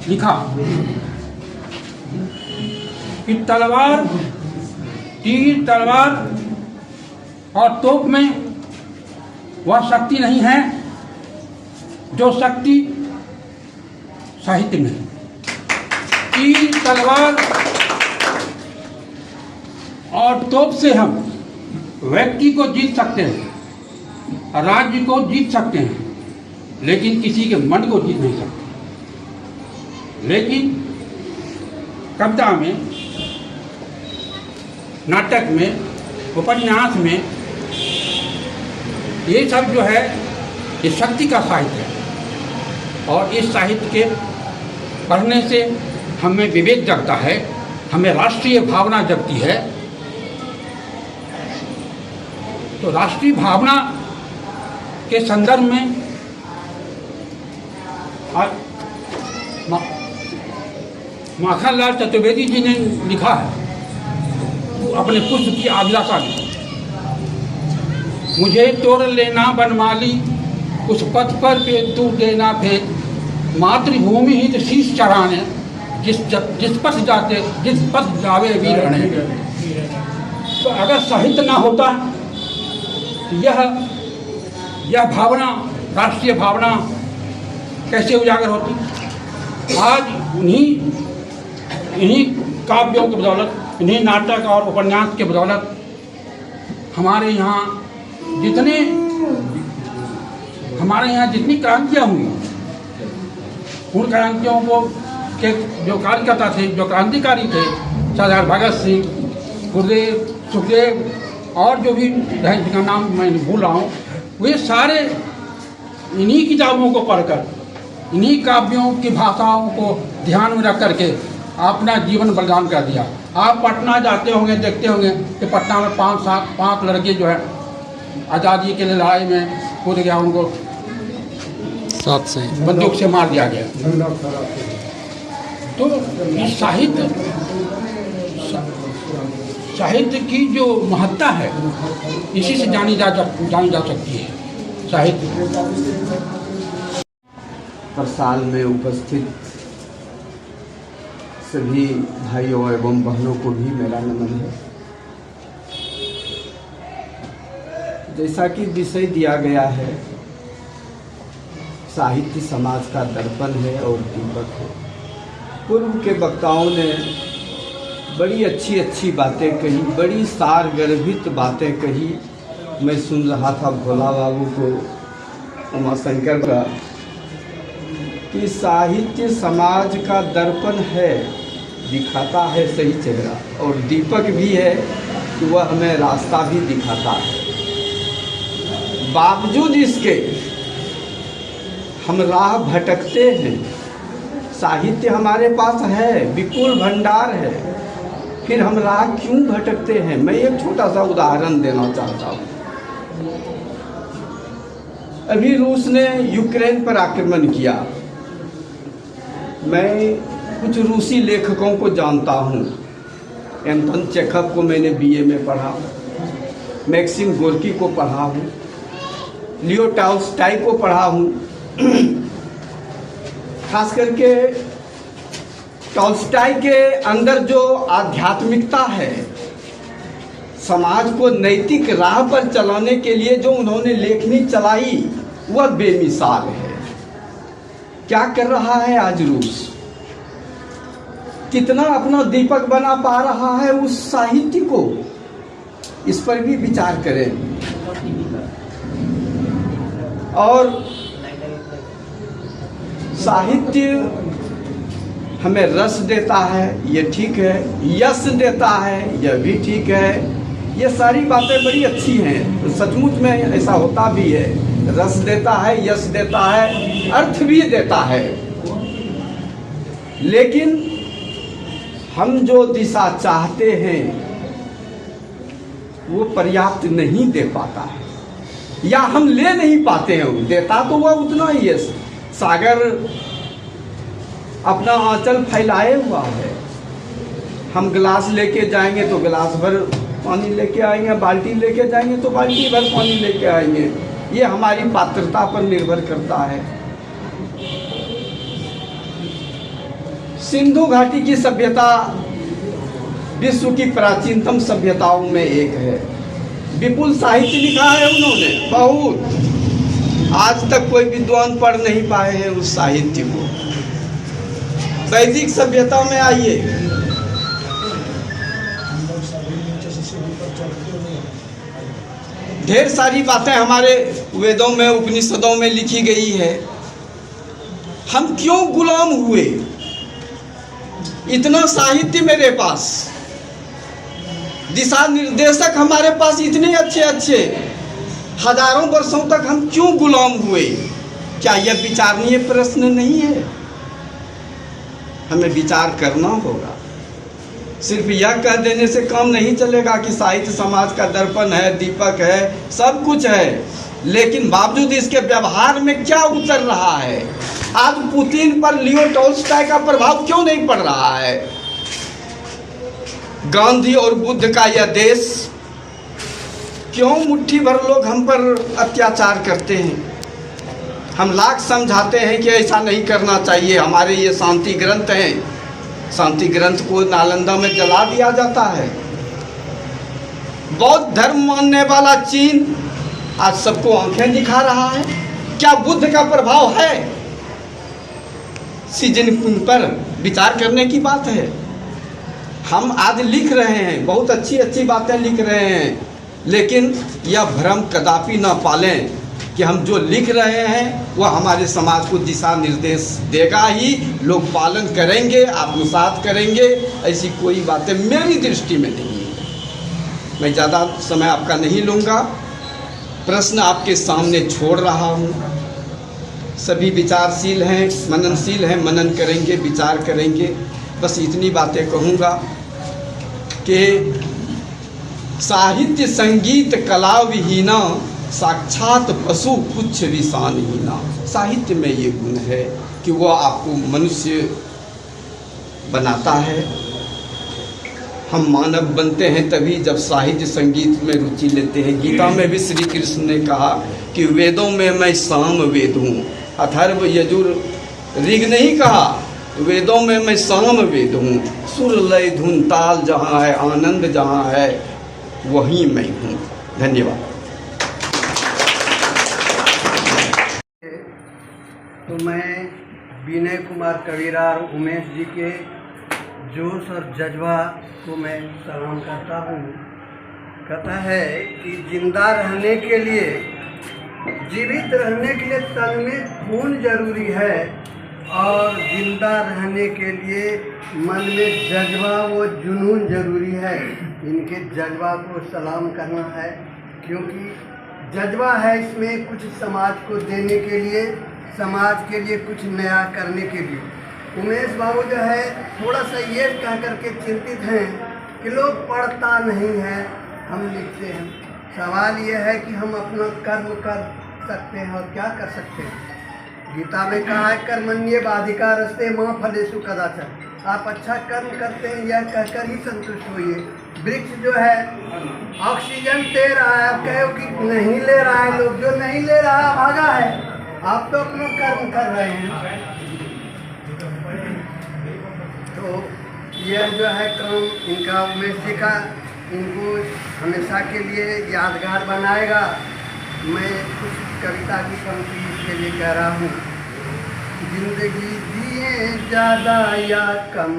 लिखा कि तलवार, तीर, तलवार और तोप में वह शक्ति नहीं है जो शक्ति साहित्य में है। तीर, तलवार और तोप से हम व्यक्ति को जीत सकते हैं, राज्य को जीत सकते हैं, लेकिन किसी के मन को जीत नहीं सकते। लेकिन कविता में, नाटक में, उपन्यास में ये सब जो है ये शक्ति का साहित्य है, और इस साहित्य के पढ़ने से हमें विवेक जगता है, हमें राष्ट्रीय भावना जगती है। तो राष्ट्रीय भावना के संदर्भ में माखनलाल चतुर्वेदी जी ने लिखा है अपने पुष्प की अभिलाषा में, मुझे तोड़ लेना बनमाली, उस पथ पर पे तू देना फेंक, मातृभूमि हित शीश चढ़ाने, जिस पथ जावे वीर रणे। तो अगर साहित्य ना होता तो यह भावना, राष्ट्रीय भावना कैसे उजागर होती? आज इन्हीं काव्यों की बदौलत, इन्हीं नाटक और उपन्यास के बदौलत हमारे यहाँ जितनी क्रांतियाँ हुई, उन क्रांतियों को के जो कार्यकर्ता थे, जो क्रांतिकारी थे, सरदार भगत सिंह, गुरुदेव, सुखदेव और जो भी जिनका नाम मैं भूल रहा हूँ, वे सारे इन्हीं किताबों को पढ़कर, इन्हीं काव्यों की भाषाओं को ध्यान में रख करके अपना जीवन बलिदान कर दिया। आप पटना जाते होंगे, देखते होंगे कि पटना में 5 लड़के जो है आज़ादी के लिए लड़ाई में कूद गया, उनको बंदूक से मार दिया गया। तो साहित्य की जो महत्ता है इसी से जानी जा सकती है। साहित्य पर साल में उपस्थित सभी भाइयों एवं बहनों को भी मेरा नमन है। जैसा कि विषय दिया गया है, साहित्य समाज का दर्पण है और दीपक है। पूर्व के वक्ताओं ने बड़ी अच्छी बातें कही, बड़ी सारगर्भित बातें कही। मैं सुन रहा था भोला बाबू को, उमाशंकर का, कि साहित्य समाज का दर्पण है, दिखाता है सही चेहरा, और दीपक भी है कि वह हमें रास्ता भी दिखाता है। बावजूद इसके हम राह भटकते हैं। साहित्य हमारे पास है, विपुल भंडार है, फिर हम राह क्यों भटकते हैं? मैं एक छोटा सा उदाहरण देना चाहता हूँ। अभी रूस ने यूक्रेन पर आक्रमण किया। मैं कुछ रूसी लेखकों को जानता हूँ। एंटन चेखव को मैंने बीए में पढ़ा, मैक्सिम गोर्की को पढ़ा हूँ, लियो टॉल्स्टॉय को पढ़ा हूँ। खास करके टॉल्स्टॉय के अंदर जो आध्यात्मिकता है, समाज को नैतिक राह पर चलाने के लिए जो उन्होंने लेखनी चलाई, वह बेमिसाल है। क्या कर रहा है आज रूस? कितना अपना दीपक बना पा रहा है उस साहित्य को? इस पर भी विचार करें। और साहित्य हमें रस देता है, ये ठीक है, यश देता है, यह भी ठीक है। ये सारी बातें बड़ी अच्छी हैं, सचमुच में ऐसा होता भी है। रस देता है, यश देता है, अर्थ भी देता है। लेकिन हम जो दिशा चाहते हैं वो पर्याप्त नहीं दे पाता है, या हम ले नहीं पाते हैं। देता तो वह उतना ही है। सागर अपना आंचल फैलाए हुआ है। हम गिलास लेके जाएंगे तो गिलास भर पानी लेके आएंगे, बाल्टी लेके जाएंगे तो बाल्टी भर पानी लेके आएंगे। ये हमारी पात्रता पर निर्भर करता है। सिंधु घाटी की सभ्यता विश्व की प्राचीनतम सभ्यताओं में एक है। विपुल साहित्य लिखा है उन्होंने, बहुत। आज तक कोई विद्वान पढ़ नहीं पाए हैं उस साहित्य को। वैदिक सभ्यता में आइए, ढेर सारी बातें हमारे वेदों में, उपनिषदों में लिखी गई है। हम क्यों गुलाम हुए? इतना साहित्य मेरे पास, दिशा निर्देशक हमारे पास इतने अच्छे अच्छे, हजारों वर्षों तक हम क्यों गुलाम हुए? क्या यह विचारणीय प्रश्न नहीं है? हमें विचार करना होगा। सिर्फ यह कह देने से काम नहीं चलेगा कि साहित्य समाज का दर्पण है, दीपक है, सब कुछ है, लेकिन बावजूद इसके व्यवहार में क्या उतर रहा है? आज पुतिन पर लियो टॉल्स्टॉय का प्रभाव क्यों नहीं पड़ रहा है? गांधी और बुद्ध का यह देश, क्यों मुट्ठी भर लोग हम पर अत्याचार करते हैं? हम लाख समझाते हैं कि ऐसा नहीं करना चाहिए। हमारे ये शांति ग्रंथ हैं, शांति ग्रंथ को नालंदा में जला दिया जाता है। बौद्ध धर्म मानने वाला चीन आज सबको आंखें दिखा रहा है। क्या बुद्ध का प्रभाव है? शी जिनपिंग पर विचार करने की बात है। हम आज लिख रहे हैं, बहुत अच्छी अच्छी बातें लिख रहे हैं, लेकिन यह भ्रम कदापि न पालें कि हम जो लिख रहे हैं वह हमारे समाज को दिशा निर्देश देगा ही, लोग पालन करेंगे, आत्मसात करेंगे, ऐसी कोई बातें मेरी दृष्टि में नहीं है। मैं ज़्यादा समय आपका नहीं लूँगा, प्रश्न आपके सामने छोड़ रहा हूँ। सभी विचारशील हैं, मननशील हैं, मनन करेंगे, विचार करेंगे। बस इतनी बातें कहूँगा कि साहित्य संगीत कला विहीना, साक्षात पशु कुछ विषानहीना। साहित्य में ये गुण है कि वह आपको मनुष्य बनाता है। हम मानव बनते हैं तभी जब साहित्य संगीत में रुचि लेते हैं। गीता में भी श्री कृष्ण ने कहा कि वेदों में मैं साम वेद हूँ। अथर्व यजुर ऋग नहीं कहा, वेदों में मैं साम वेद हूँ। सुर लय धुन ताल जहाँ है, आनंद जहाँ है, वहीं मैं हूँ। धन्यवाद। तो मैं विनय कुमार कबीरा और उमेश जी के जोश और जज्बा को मैं सलाम करता हूँ। कहता है कि जिंदा रहने के लिए, जीवित रहने के लिए तन में खून जरूरी है, और जिंदा रहने के लिए मन में जज्बा व जुनून जरूरी है। इनके जज्बा को सलाम करना है, क्योंकि जज्बा है इसमें कुछ समाज को देने के लिए, समाज के लिए कुछ नया करने के लिए। उमेश बाबू जो है थोड़ा सा ये कह करके चिंतित हैं कि लोग पढ़ता नहीं है, हम लिखते हैं। सवाल ये है कि हम अपना कर्म कर सकते हैं, और क्या कर सकते हैं? गीता में कहा है कर्मण्येवाधिकारस्ते मा फलेषु कदाचन। आप अच्छा कर्म करते हैं यह कहकर ही संतुष्ट होइए। वृक्ष जो है ऑक्सीजन दे रहा है, आप कहो कि नहीं ले रहा है, लोग जो नहीं ले रहा है भागा है, आप तो अपना कर्म कर रहे हैं। तो यह जो है काम इनका, उमेश जी का, इनको हमेशा के लिए यादगार बनाएगा। मैं कुछ कविता की पंक्ति इसके लिए कह रहा हूँ। जिंदगी जिए ज़्यादा या कम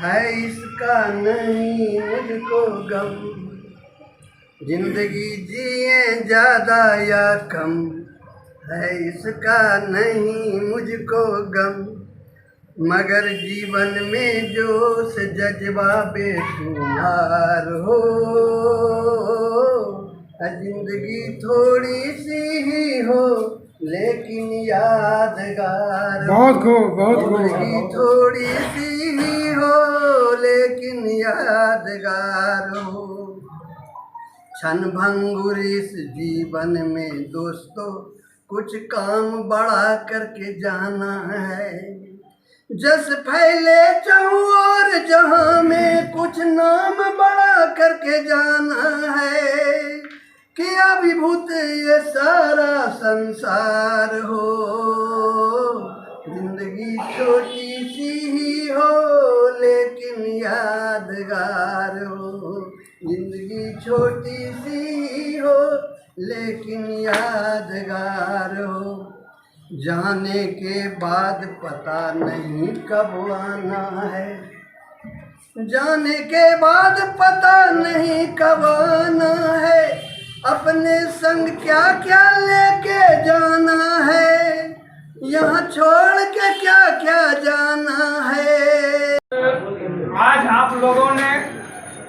है इसका नहीं मुझको गम। जिंदगी जिए ज़्यादा या कम है इसका नहीं मुझको गम। मगर जीवन में जोश जज्बा बेशुमार हो, जिंदगी थोड़ी सी ही हो लेकिन यादगार बहुत खूब, बहुत खूब। उनकी थोड़ी सी ही हो लेकिन यादगार हो। क्षण भंगुर इस जीवन में दोस्तों कुछ काम बड़ा करके जाना है। जस फैले चाहूं और जहां में कुछ नाम बड़ा करके जाना है कि अभिभूत ये सारा संसार हो। जिंदगी छोटी सी ही हो लेकिन यादगार हो। जिंदगी छोटी सी ही हो लेकिन यादगार हो। जाने के बाद पता नहीं कब आना है। जाने के बाद पता नहीं कब आना है। अपने संग क्या क्या लेके जाना है। यहाँ छोड़ के क्या क्या जाना है। आज आप लोगों ने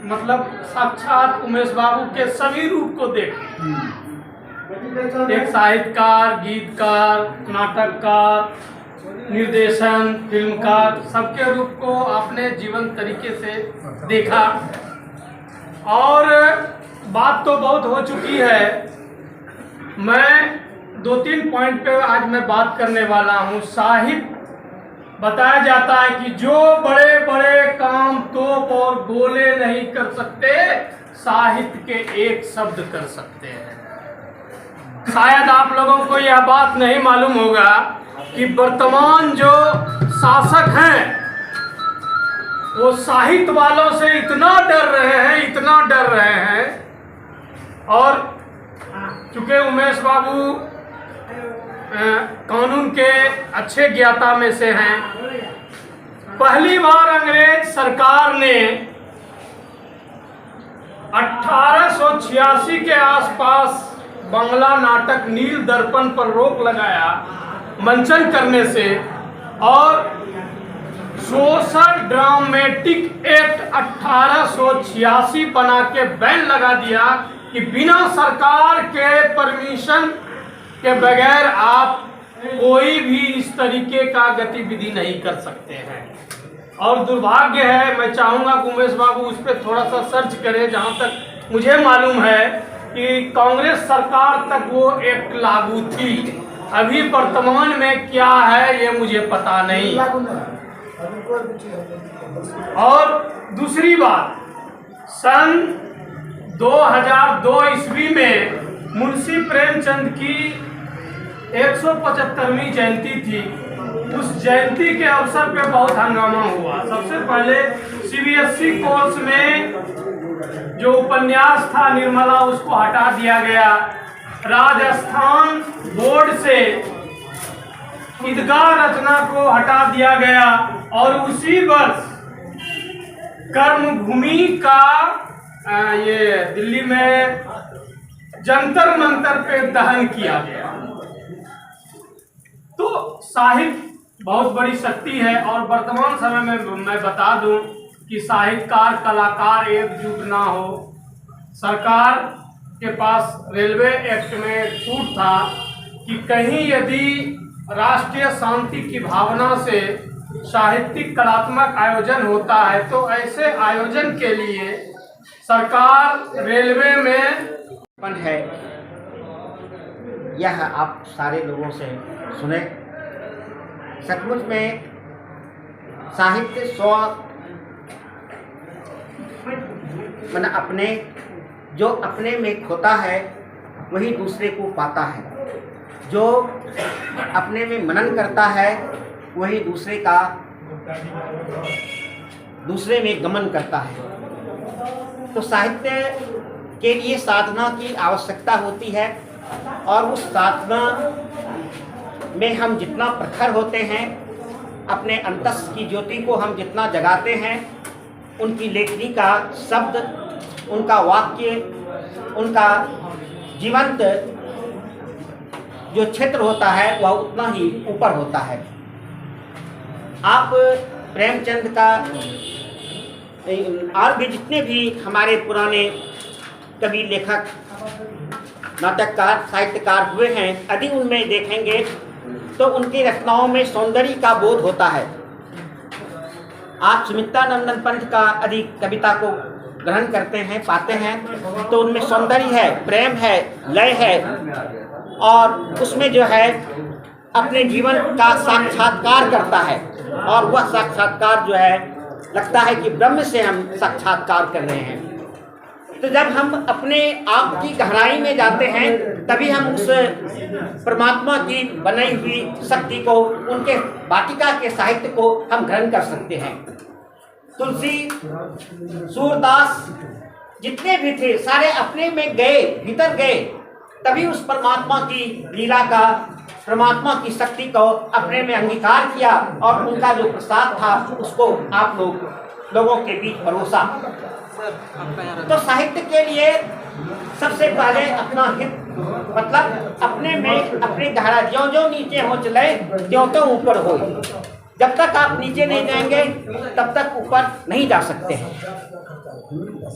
मतलब साक्षात उमेश बाबू के सभी रूप को देखा। एक साहित्यकार, गीतकार, नाटककार, निर्देशन, फिल्मकार, सबके रूप को आपने जीवन तरीके से देखा। और बात तो बहुत हो चुकी है। मैं 2-3 पॉइंट पे आज मैं बात करने वाला हूँ। साहित्य बताया जाता है कि जो बड़े बड़े काम तोप और गोले नहीं कर सकते, साहित्य के एक शब्द कर सकते हैं। शायद आप लोगों को यह बात नहीं मालूम होगा कि वर्तमान जो शासक हैं वो साहित्य वालों से इतना डर रहे हैं, इतना डर रहे हैं। और चूंकि उमेश बाबू कानून के अच्छे ज्ञाता में से हैं, पहली बार अंग्रेज सरकार ने 1886 के आसपास बांग्ला नाटक नील दर्पण पर रोक लगाया मंचन करने से, और सोशल ड्रामेटिक एक्ट 1886 बना के बैन लगा दिया कि बिना सरकार के परमिशन के बगैर आप कोई भी इस तरीके का गतिविधि नहीं कर सकते हैं। और दुर्भाग्य है, मैं चाहूँगा कि उमेश बाबू उस पर थोड़ा सा सर्च करें। जहाँ तक मुझे मालूम है कि कांग्रेस सरकार तक वो एक्ट लागू थी। अभी वर्तमान में क्या है ये मुझे पता नहीं। और दूसरी बात, सन 2002 ईस्वी में मुंशी प्रेमचंद की 175वीं जयंती थी। उस जयंती के अवसर पे बहुत हंगामा हुआ। सबसे पहले CBSE कोर्स में जो उपन्यास था निर्मला, उसको हटा दिया गया। राजस्थान बोर्ड से ईदगाह रचना को हटा दिया गया। और उसी वर्ष कर्मभूमि का ये दिल्ली में जंतर मंतर पे दहन किया गया। तो साहित्य बहुत बड़ी शक्ति है। और वर्तमान समय में मैं बता दूं कि साहित्यकार कलाकार एकजुट ना हो। सरकार के पास रेलवे एक्ट में छूट था कि कहीं यदि राष्ट्रीय शांति की भावना से साहित्यिक कलात्मक आयोजन होता है तो ऐसे आयोजन के लिए सरकार रेलवे में है। यह आप सारे लोगों से सुने। सचमुच में साहित्य मन अपने जो अपने में खोता है वही दूसरे को पाता है। जो अपने में मनन करता है वही दूसरे में गमन करता है। तो साहित्य के लिए साधना की आवश्यकता होती है। और उस साधना में हम जितना प्रखर होते हैं, अपने अंतस की ज्योति को हम जितना जगाते हैं, उनकी लेखनी का शब्द, उनका वाक्य, उनका जीवंत जो क्षेत्र होता है वह उतना ही ऊपर होता है। आप प्रेमचंद का और भी जितने भी हमारे पुराने कवि लेखक नाटककार साहित्यकार हुए हैं, यदि उनमें देखेंगे तो उनकी रचनाओं में सौंदर्य का बोध होता है। आप सुमित्रानंदन पंत का यदि कविता को ग्रहण करते हैं, पाते हैं, तो उनमें सौंदर्य है, प्रेम है, लय है, और उसमें जो है अपने जीवन का साक्षात्कार करता है, और वह साक्षात्कार जो है लगता है कि ब्रह्म से हम साक्षात्कार कर रहे हैं। तो जब हम अपने आप की गहराई में जाते हैं तभी हम उस परमात्मा की बनाई हुई शक्ति को, उनके वाटिका के साहित्य को हम ग्रहण कर सकते हैं। तुलसी, सूरदास, जितने भी थे सारे अपने में गए, भीतर गए, तभी उस परमात्मा की लीला का, परमात्मा की शक्ति को अपने में अंगीकार किया, और उनका जो प्रसाद था उसको आप लोगों के बीच परोसा। तो साहित्य के लिए सबसे पहले अपना हित, मतलब अपने में अपनी धारा ज्यों ज्यों नीचे हो चले त्यों त्यों ऊपर हो। जब तक आप नीचे नहीं जाएंगे तब तक ऊपर नहीं जा सकते हैं।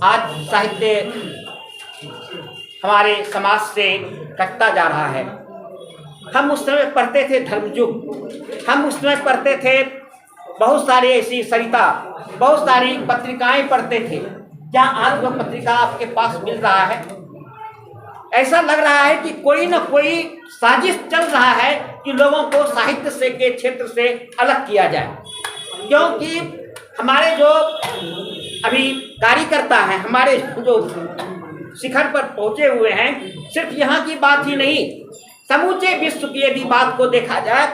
आज साहित्य हमारे समाज से कटता जा रहा है। हम उस समय पढ़ते थे धर्मयुग, हम उस समय पढ़ते थे बहुत सारी ऐसी सरिता, बहुत सारी पत्रिकाएं पढ़ते थे। क्या आज वो पत्रिका आपके पास मिल रहा है? ऐसा लग रहा है कि कोई न कोई साजिश चल रहा है कि लोगों को साहित्य से के क्षेत्र से अलग किया जाए, क्योंकि हमारे जो अभी कार्यकर्ता हैं, हमारे जो शिखर पर पहुंचे हुए हैं, सिर्फ यहाँ की बात ही नहीं, समूचे विश्व की यदि बात को देखा जाए